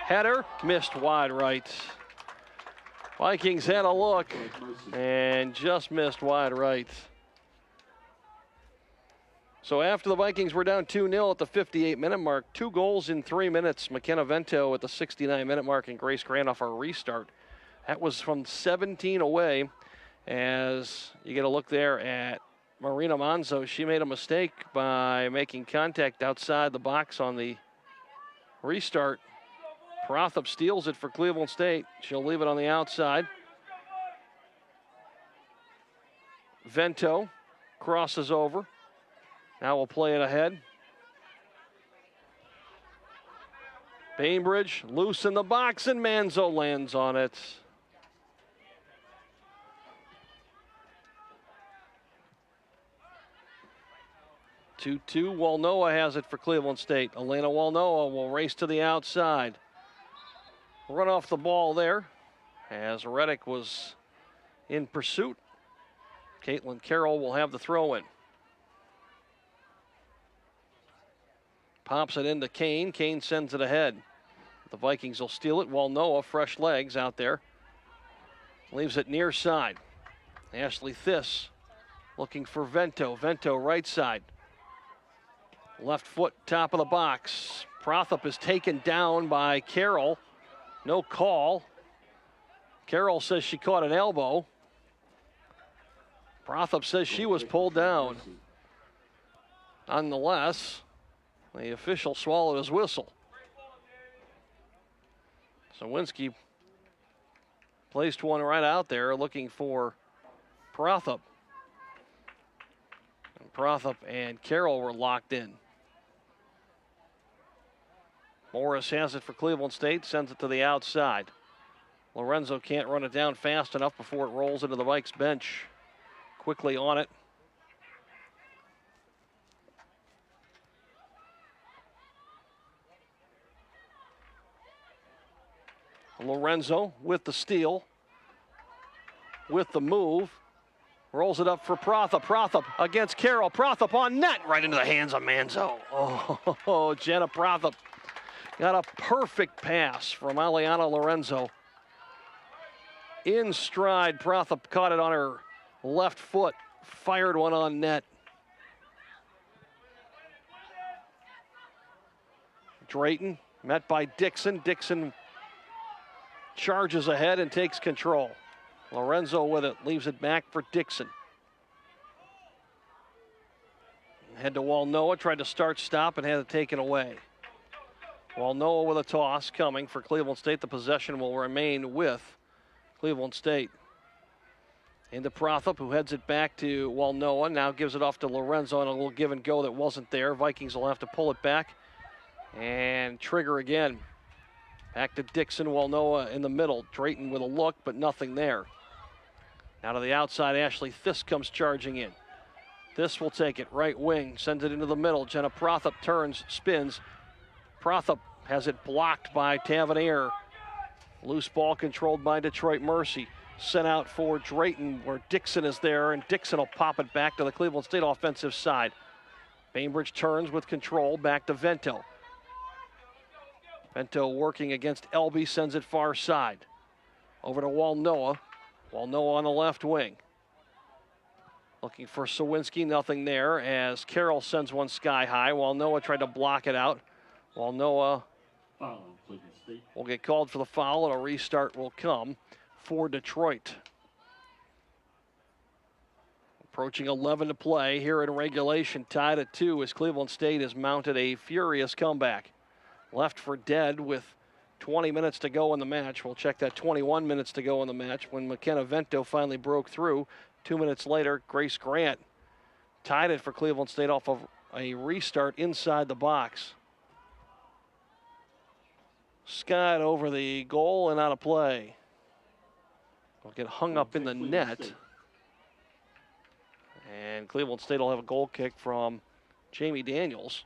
Header, missed wide right. Vikings had a look and just missed wide right. So after the Vikings were down 2-0 at the 58-minute mark, 2 goals in 3 minutes. McKenna Vento at the 69-minute mark and Grace Grant off our restart. That was from 17 away. As you get a look there at Marina Monzo, she made a mistake by making contact outside the box on the Restart. Prothop steals it for Cleveland State. She'll leave it on the outside. Vento crosses over. Now we'll play it ahead. Bainbridge loose in the box, and Manzo lands on it. Two-two. Walnoa has it for Cleveland State. Elena Walnoa will race to the outside. Run off the ball there as Reddick was in pursuit. Caitlin Carroll will have the throw in. Pops it into Kane. Kane sends it ahead. The Vikings will steal it. Walnoa, fresh legs out there. Leaves it near side. Ashley Thiss looking for Vento. Vento right side. Left foot, top of the box. Prothop is taken down by Carroll. No call. Carroll says she caught an elbow. Prothop says she was pulled down. Nonetheless, the official swallowed his whistle. Sawinski placed one right out there looking for Prothop. And Prothop and Carroll were locked in. Morris has it for Cleveland State, sends it to the outside. Lorenzo can't run it down fast enough before it rolls into the Vikes bench. Quickly on it. Lorenzo with the steal, with the move, rolls it up for Prothop. Prothop against Carroll. Prothop on net, right into the hands of Manzo. Oh, Jenna Prothop got a perfect pass from Aliana Lorenzo. In stride, Prothop caught it on her left foot, fired one on net. Drayton met by Dixon. Dixon charges ahead and takes control. Lorenzo with it, leaves it back for Dixon. Head to Walnoa, tried to start, stop, and had it taken away. Walnoa with a toss coming for Cleveland State. The possession will remain with Cleveland State. Into Prothop, who heads it back to Walnoa. Now gives it off to Lorenzo on a little give and go that wasn't there. Vikings will have to pull it back and trigger again. Back to Dixon, Walnoa in the middle. Drayton with a look, but nothing there. Now to the outside, Ashley Thiss comes charging in. Thiss will take it, right wing, sends it into the middle. Jenna Prothop turns, spins. Prothop has it blocked by Tavernier. Loose ball controlled by Detroit Mercy. Sent out for Drayton where Dixon is there, and Dixon will pop it back to the Cleveland State offensive side. Bainbridge turns with control, back to Vento. Vento working against Elby, sends it far side. Over to Walnoa. Walnoa on the left wing. Looking for Sawinski, nothing there as Carroll sends one sky high. Walnoa tried to block it out. Walnoa will get called for the foul, and a restart will come for Detroit. Approaching 11 to play here in regulation, tied at 2 as Cleveland State has mounted a furious comeback. Left for dead with 20 minutes to go in the match. We'll check that 21 minutes to go in the match when McKenna Vento finally broke through. 2 minutes later, Grace Grant tied it for Cleveland State off of a restart inside the box. Skied over the goal and out of play. Will get hung up in the net. And Cleveland State will have a goal kick from Jamie Daniels.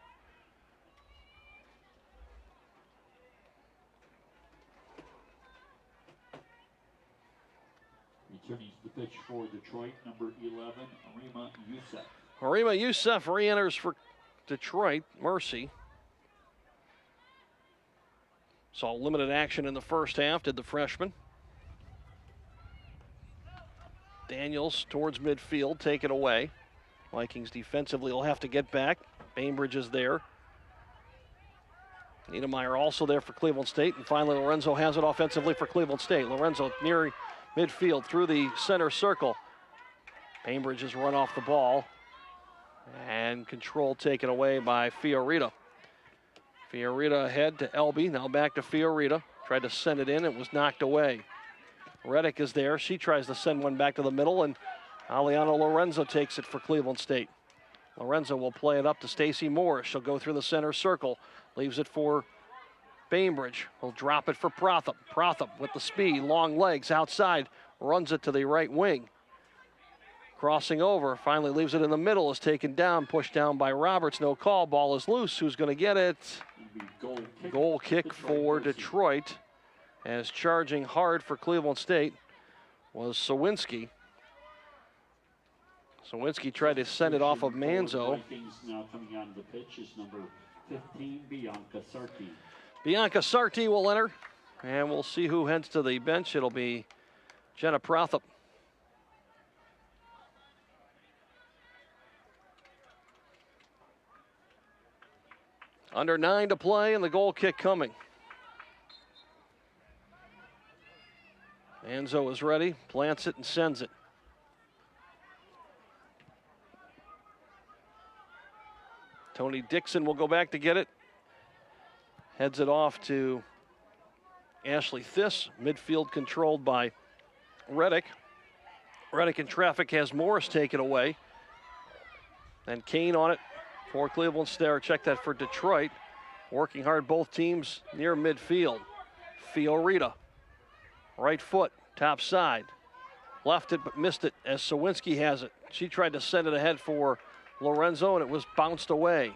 Returning to the pitch for Detroit, number 11, Arima Youssef. Arima Youssef re-enters for Detroit Mercy. Saw limited action in the first half, did the freshman. Daniels towards midfield, take it away. Vikings defensively will have to get back. Bainbridge is there. Niedermeyer also there for Cleveland State. And finally, Lorenzo has it offensively for Cleveland State. Lorenzo near midfield through the center circle. Bainbridge has run off the ball. And control taken away by Fiorita. Fiorita ahead to Elby, now back to Fiorita. Tried to send it in, it was knocked away. Reddick is there, she tries to send one back to the middle, and Aliana Lorenzo takes it for Cleveland State. Lorenzo will play it up to Stacy Morris. She'll go through the center circle, leaves it for Bainbridge. Will drop it for Prothop. Prothop with the speed, long legs outside, runs it to the right wing. Crossing over, finally leaves it in the middle, is taken down, pushed down by Roberts. No call, ball is loose. Who's going to get it? Goal kick for Detroit. As charging hard for Cleveland State was Sawinski. Sawinski tried to send it off of Manzo. Now coming on the pitch is number 15, Bianca Sarti. Bianca Sarti will enter, and we'll see who heads to the bench. It'll be Jenna Prothop. Under 9 to play, and the goal kick coming. Manzo is ready, plants it and sends it. Tony Dixon will go back to get it. Heads it off to Ashley Thiss. Midfield controlled by Reddick. Reddick in traffic has Morris taken away. And Kane on it for Cleveland State. Check that for Detroit. Working hard, both teams near midfield. Fiorita, right foot, top side. Left it but missed it as Sawinski has it. She tried to send it ahead for Lorenzo and it was bounced away.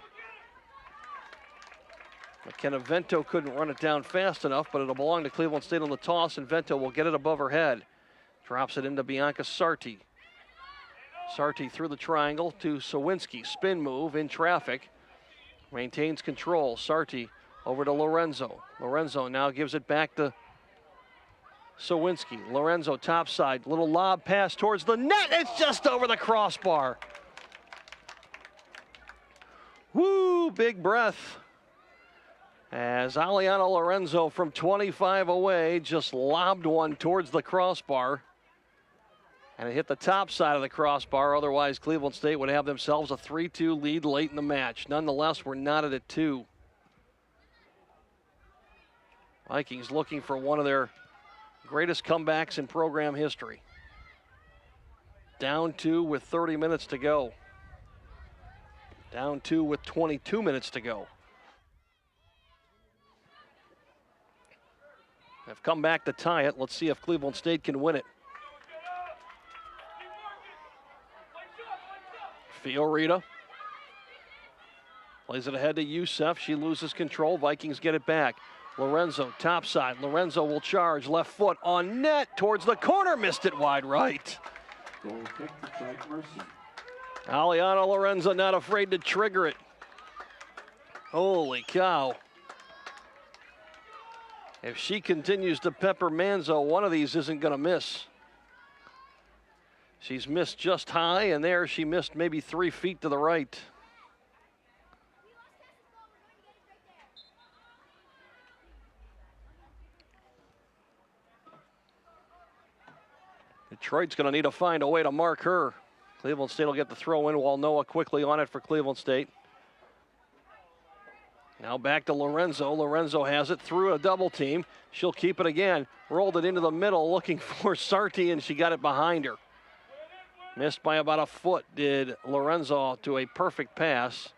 McKenna Vento couldn't run it down fast enough, but it'll belong to Cleveland State on the toss, and Vento will get it above her head. Drops it into Bianca Sarti. Sarti through the triangle to Sawinski. Spin move in traffic. Maintains control. Sarti over to Lorenzo. Lorenzo now gives it back to Sawinski. Lorenzo top side. Little lob pass towards the net. It's just over the crossbar. Woo, big breath. As Aliana Lorenzo from 25 away just lobbed one towards the crossbar. And it hit the top side of the crossbar. Otherwise, Cleveland State would have themselves a 3-2 lead late in the match. Nonetheless, we're knotted at 2. Vikings looking for one of their greatest comebacks in program history. Down 2 with 30 minutes to go. Down 2 with 22 minutes to go. Have come back to tie it. Let's see if Cleveland State can win it. Fiorita plays it ahead to Youssef. She loses control. Vikings get it back. Lorenzo, top side. Lorenzo will charge. Left foot on net towards the corner. Missed it wide right. Goal kick to Detroit Mercy. Aliana Lorenzo not afraid to trigger it. Holy cow. If she continues to pepper Manzo, one of these isn't going to miss. She's missed just high, and there she missed maybe 3 feet to the right. Detroit's going to need to find a way to mark her. Cleveland State will get the throw in while Noah quickly on it for Cleveland State. Now back to Lorenzo. Lorenzo has it through a double team. She'll keep it again. Rolled it into the middle looking for Sarti, and she got it behind her. Missed by about a foot did Lorenzo to a perfect pass.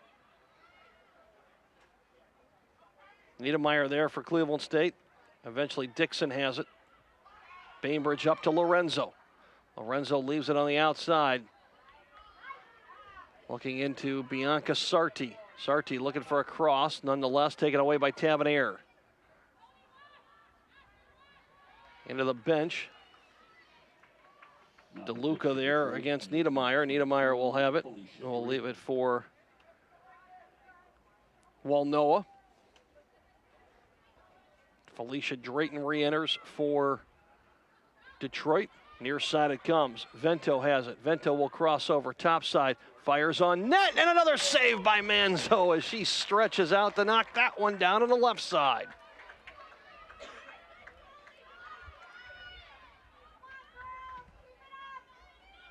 Niedermeyer there for Cleveland State. Eventually Dixon has it. Bainbridge up to Lorenzo. Lorenzo leaves it on the outside. Looking into Bianca Sarti. Sarti looking for a cross, nonetheless taken away by Tavernier. Into the bench. DeLuca there against Niedermeyer. Niedermeyer will have it. We'll leave it for Walnoa. Felicia Drayton re-enters for Detroit. Near side it comes. Vento has it. Vento will cross over top side. Fires on net, and another save by Manzo as she stretches out to knock that one down on the left side.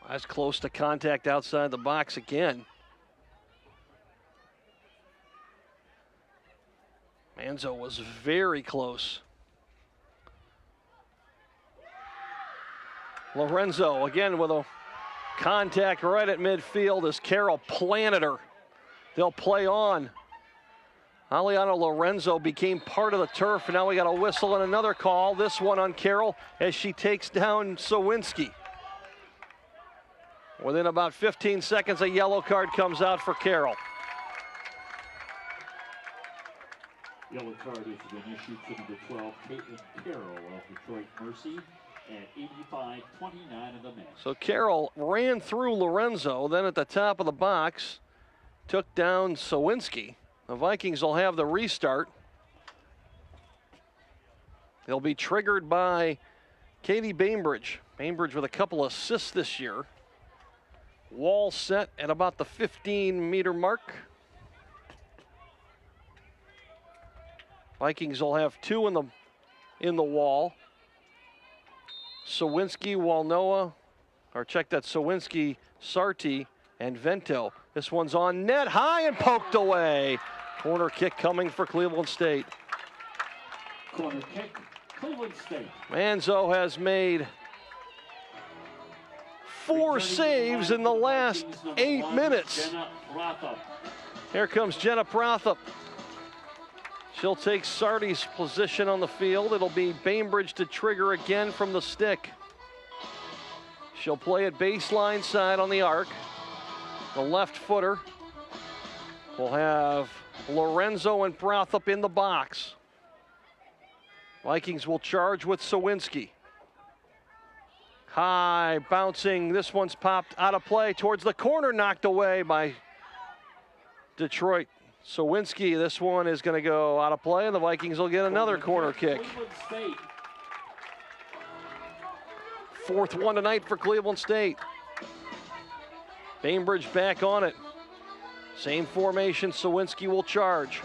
That's close to contact outside the box again. Lorenzo was very close. Lorenzo again with a contact right at midfield as Carroll planted her. They'll play on. Aliana Lorenzo became part of the turf, and now we got a whistle and another call. This one on Carroll as she takes down Sawinski. Within about 15 seconds, a yellow card comes out for Carroll. Yellow card has been issued to number 12, Caitlin Carroll of Detroit Mercy at 85-29 of the match. So Carroll ran through Lorenzo, then at the top of the box, took down Sawinski. The Vikings will have the restart. They'll be triggered by Katie Bainbridge. Bainbridge with a couple assists this year. Wall set at about the 15-meter mark. Vikings will have two in the wall. Sawinski, Walnoa, or check that, Sawinski, Sarti, and Vento. This one's on net, high and poked away. Corner kick coming for Cleveland State. Corner kick, Cleveland State. Manzo has made 4 saves in the last 8 minutes. Jenna Rothup. Here comes Jenna Prothup. She'll take Sarti's position on the field. It'll be Bainbridge to trigger again from the stick. She'll play it baseline side on the arc. The left footer will have Lorenzo and Prothup in the box. Vikings will charge with Sawinski. High, bouncing. This one's popped out of play towards the corner, knocked away by Detroit. Sawinski, this one is going to go out of play, and the Vikings will get another corner kick. Cleveland State. 4th one tonight for Cleveland State. Bainbridge back on it. Same formation, Sawinski will charge.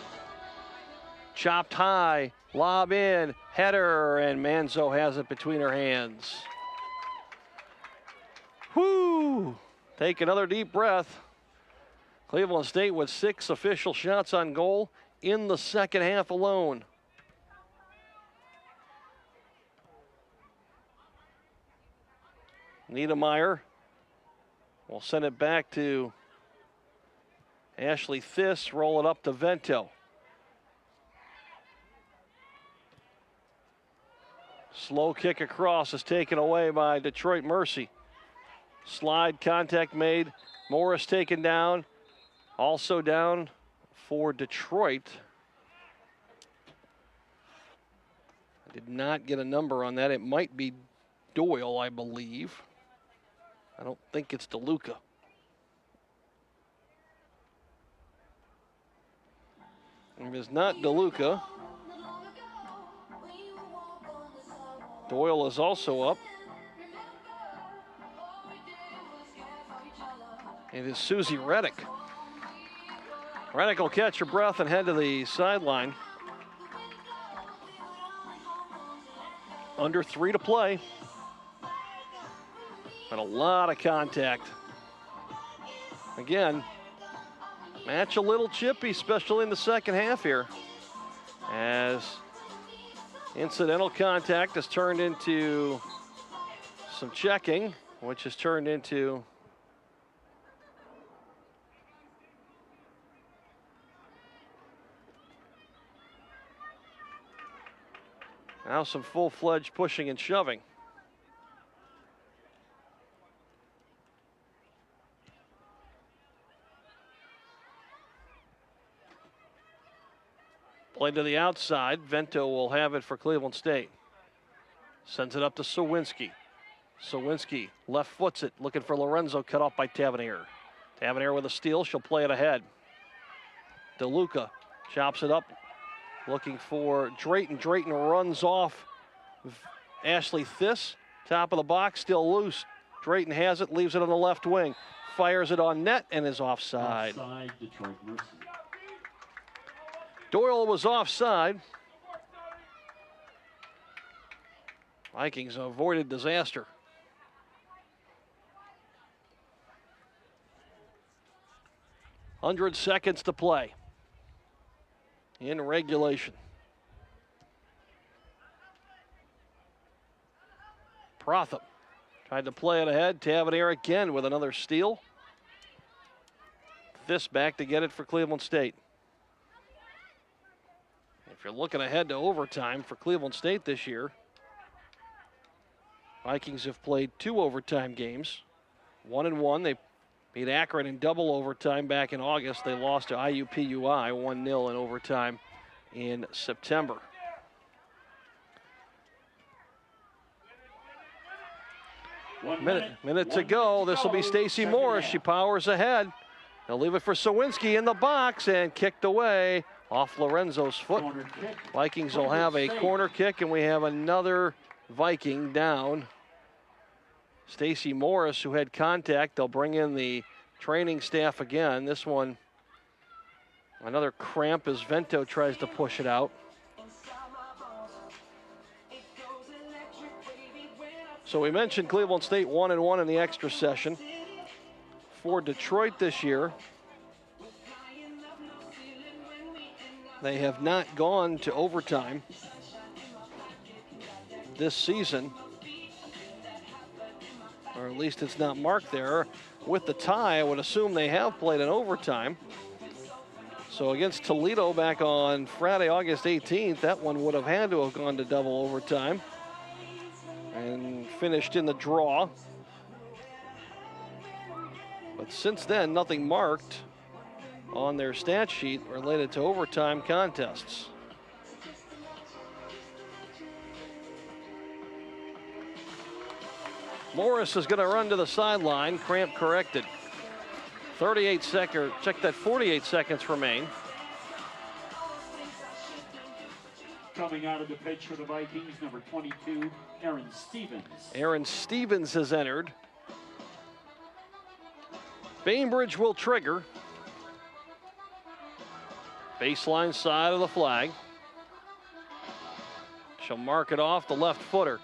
Chopped high, lob in, header, and Manzo has it between her hands. Whoo! Take another deep breath. Cleveland State with 6 official shots on goal in the second half alone. Niedermeyer will send it back to Ashley Thiss, roll it up to Vento. Slow kick across is taken away by Detroit Mercy. Slide contact made. Morris taken down. Also down for Detroit. I did not get a number on that. It might be Doyle, I believe. I don't think it's DeLuca. It is not DeLuca. Doyle is also up. It is Susie Reddick. Reddick will catch her breath and head to the sideline. Under 3 to play. And a lot of contact. Again, match a little chippy, especially in the second half here. As incidental contact has turned into some checking, which has turned into now some full-fledged pushing and shoving. Play to the outside. Vento will have it for Cleveland State. Sends it up to Sawinski. Sawinski left foots it, looking for Lorenzo, cut off by Tavernier. Tavernier with a steal, she'll play it ahead. DeLuca chops it up, looking for Drayton. Drayton runs off Ashley Thiss. Top of the box, still loose. Drayton has it, leaves it on the left wing. Fires it on net and is offside. Offside, Detroit Mercy. Doyle was offside. Vikings avoided disaster. .100 seconds to play in regulation. Protham tried to play it ahead. Tavernier again with another steal. This back to get it for Cleveland State. If you're looking ahead to overtime for Cleveland State this year, Vikings have played 2 overtime games. 1-1. They beat Akron in double overtime back in August. They lost to IUPUI 1-0 in overtime in September. Minute to go. This will be Stacy Morris. She powers ahead. They'll leave it for Sawinski in the box and kicked away off Lorenzo's foot. Vikings will have a corner kick, and we have another Viking down. Stacy Morris, who had contact. They'll bring in the training staff again. This one, another cramp as Vento tries to push it out. So we mentioned Cleveland State 1-1 in the extra session. For Detroit this year, they have not gone to overtime this season, or at least it's not marked there. With the tie, I would assume they have played in overtime. So against Toledo back on Friday, August 18th, that one would have had to have gone to double overtime and finished in the draw. But since then, nothing marked on their stat sheet related to overtime contests. Morris is going to run to the sideline, cramp corrected. 48 seconds, check that, 48 seconds remain. Coming out of the pitch for the Vikings, number 22, Aaron Stevens. Aaron Stevens has entered. Bainbridge will trigger. Baseline side of the flag. She'll mark it off the left footer.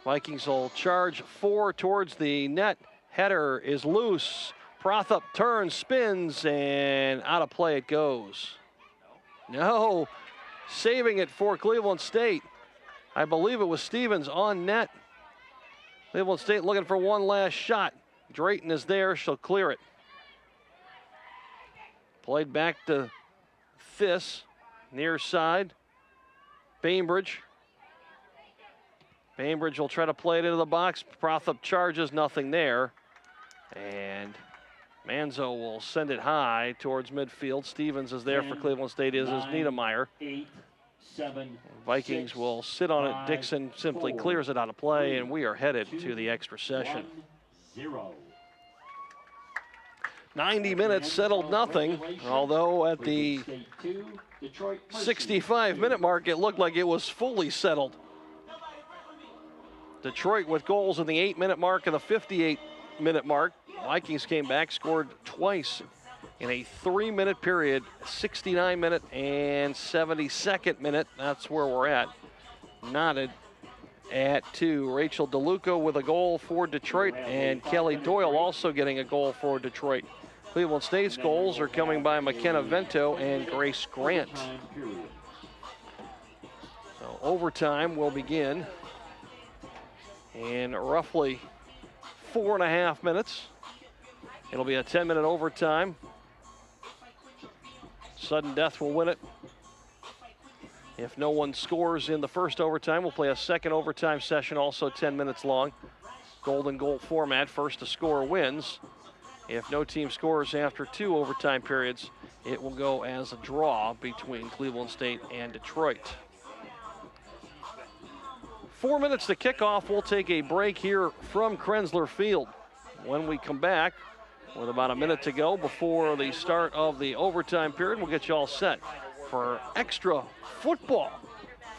Vikings will charge 4 towards the net. Header is loose. Protham turns, spins, and out of play it goes. No, saving it for Cleveland State. I believe it was Stevens on net. Cleveland State looking for one last shot. Drayton is there, she'll clear it. Played back to this, near side. Bainbridge. Bainbridge will try to play it into the box. Protham charges, nothing there. And Manzo will send it high towards midfield. Stevens is there for Cleveland State, as is Niedermeyer. 8, 7, Vikings 6, will sit on it. 5, Dixon simply 4, clears it out of play, 3, and we are headed 2, to the extra session. 0. 90 minutes settled nothing, although at the 65-minute mark, it looked like it was fully settled. Detroit with goals in the 8-minute mark and the 58-minute mark. Vikings came back, scored twice in a 3-minute period, 69-minute and 72nd minute. That's where we're at. Knotted at 2. Rachel DeLuca with a goal for Detroit, and Kelly Doyle also getting a goal for Detroit. Cleveland State's goals are coming by McKenna Vento and Grace Grant. So overtime will begin in roughly 4.5 minutes. It'll be a 10-minute overtime. Sudden death will win it. If no one scores in the first overtime, we'll play a second overtime session, also 10 minutes long. Golden goal format, first to score wins. If no team scores after 2 overtime periods, it will go as a draw between Cleveland State and Detroit. 4 minutes to kickoff. We'll take a break here from Krensler Field. When we come back, with about a minute to go before the start of the overtime period, we'll get you all set for extra football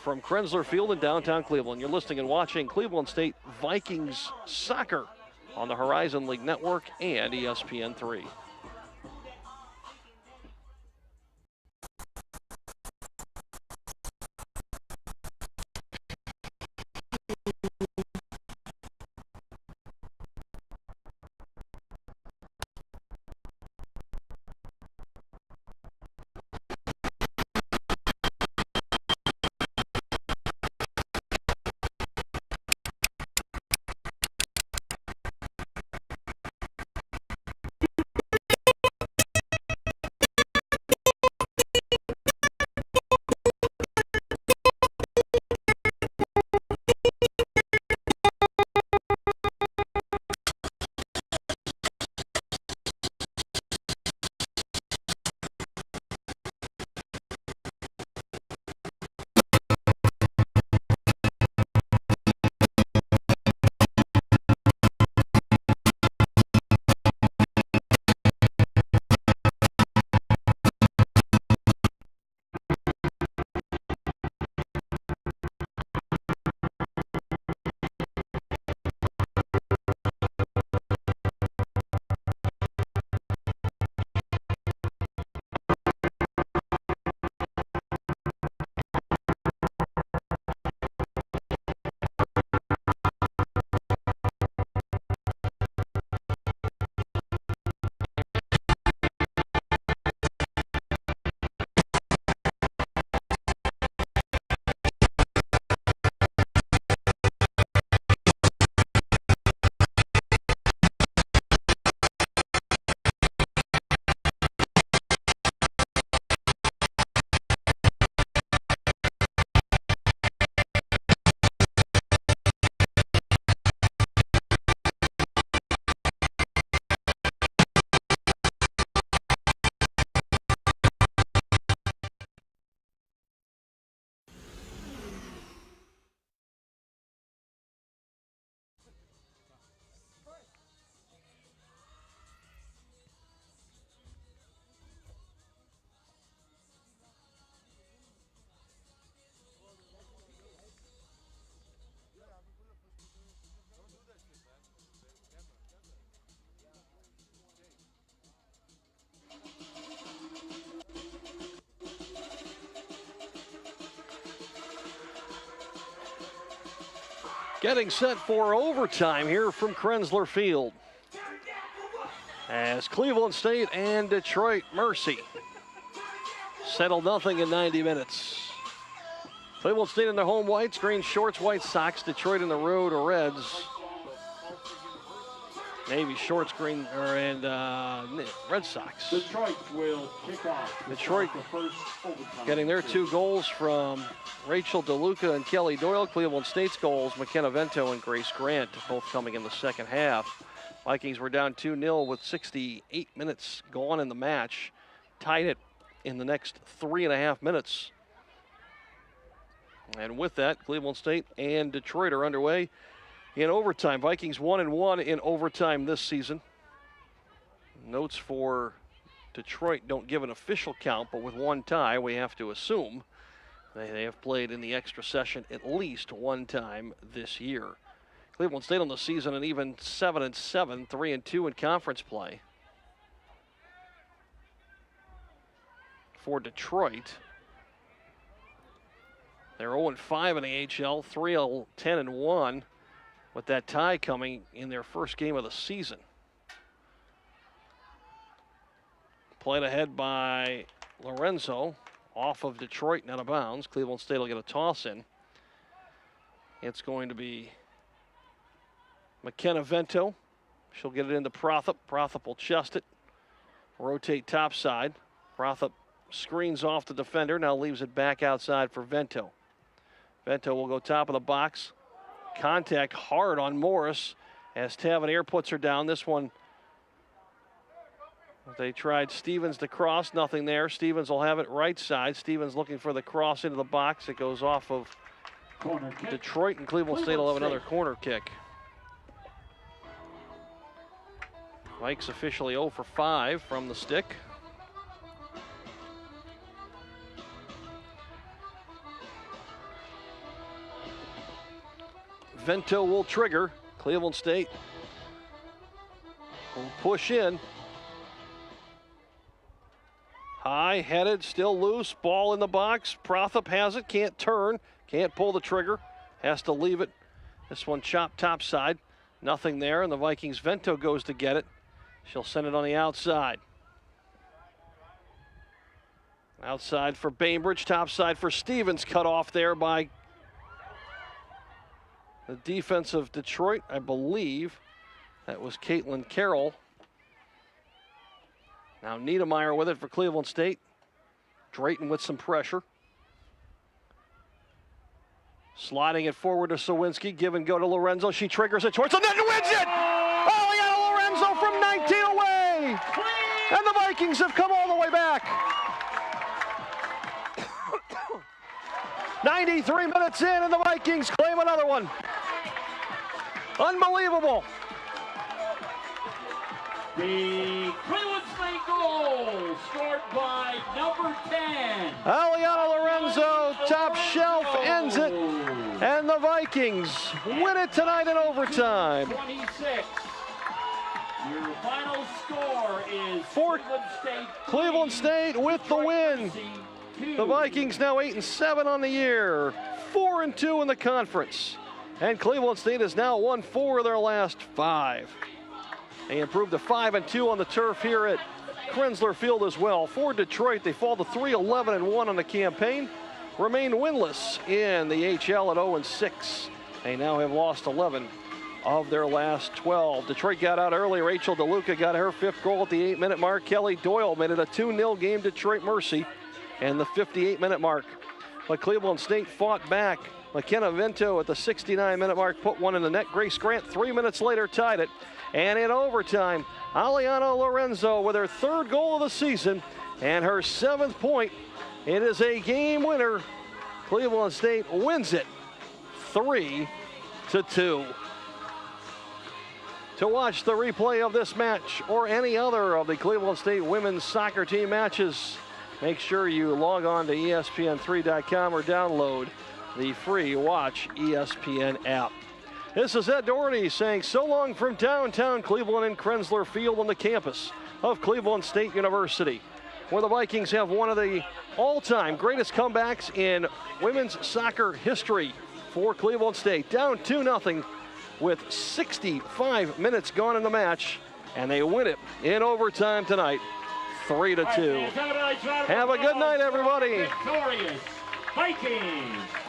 from Krensler Field in downtown Cleveland. You're listening and watching Cleveland State Vikings soccer on the Horizon League Network and ESPN3. Getting set for overtime here from Krensler Field, as Cleveland State and Detroit Mercy settled nothing in 90 minutes. Cleveland State in their home whites, green shorts, white socks. Detroit in the road reds. Navy shorts, green, and Red Sox. Detroit will kick off. Detroit the first overtime. Getting their 2 goals from Rachel DeLuca and Kelly Doyle. Cleveland State's goals, McKenna Vento and Grace Grant, both coming in the second half. Vikings were down 2-0 with 68 minutes gone in the match. Tied it in the next 3.5 minutes. And with that, Cleveland State and Detroit are underway in overtime. Vikings 1-1 in overtime this season. Notes for Detroit don't give an official count, but with 1 tie, we have to assume they have played in the extra session at least 1 time this year. Cleveland State on the season an even 7-7, 3-2 in conference play. For Detroit, they're 0-5 in the AHL, 3-10-1, with that tie coming in their first game of the season. Played ahead by Lorenzo, off of Detroit and out of bounds. Cleveland State will get a toss in. It's going to be McKenna Vento. She'll get it into Prothop. Prothop will chest it, rotate topside. Prothop screens off the defender, now leaves it back outside for Vento. Vento will go top of the box. Contact hard on Morris as Tavernier puts her down. This one, they tried Stevens to cross, nothing there. Stevens will have it right side. Stevens looking for the cross into the box. It goes off of Detroit, and Cleveland State will have another corner kick. Mike's officially 0 for 5 from the stick. Vento will trigger. Cleveland State will push in. High headed, still loose, ball in the box. Prothop has it, can't turn, can't pull the trigger, has to leave it. This one chopped topside, nothing there, and the Vikings Vento goes to get it. She'll send it on the outside. Outside for Bainbridge, topside for Stevens, cut off there by the defense of Detroit. I believe that was Caitlin Carroll. Now Niedermeyer with it for Cleveland State. Drayton with some pressure. Sliding it forward to Sawinski. Give and go to Lorenzo. She triggers it towards the net and wins it! Oh, we got Lorenzo from 19 away! And the Vikings have come all the way back. 93 minutes in, and the Vikings claim another one. Unbelievable. The Cleveland State goal scored by number 10. Aliana Lorenzo, top shelf, ends it. And the Vikings win it tonight in overtime. 26. Your final score is For Cleveland State with the win. The Vikings now 8-7 on the year, 4-2 in the conference. And Cleveland State has now won 4 of their last 5. They improved to 5-2 on the turf here at Krensler Field as well. For Detroit, they fall to 3-11-1 on the campaign, remain winless in the HL at 0-6. They now have lost 11 of their last 12. Detroit got out early. Rachel DeLuca got her 5th goal at the 8-minute mark. Kelly Doyle made it a 2-0 game. Detroit Mercy and the 58-minute mark. But Cleveland State fought back. McKenna Vento at the 69-minute mark put one in the net. Grace Grant 3 minutes later tied it. And in overtime, Aliana Lorenzo with her 3rd goal of the season and her 7th point. It is a game winner. Cleveland State wins it 3-2. To watch the replay of this match or any other of the Cleveland State women's soccer team matches, make sure you log on to ESPN3.com or download the free Watch ESPN app. This is Ed Doherty saying so long from downtown Cleveland and Krensler Field on the campus of Cleveland State University, where the Vikings have one of the all-time greatest comebacks in women's soccer history. for Cleveland State. Down 2-0 with 65 minutes gone in the match, and they win it in overtime tonight, 3-2. Have a good night, everybody. Victorious Vikings.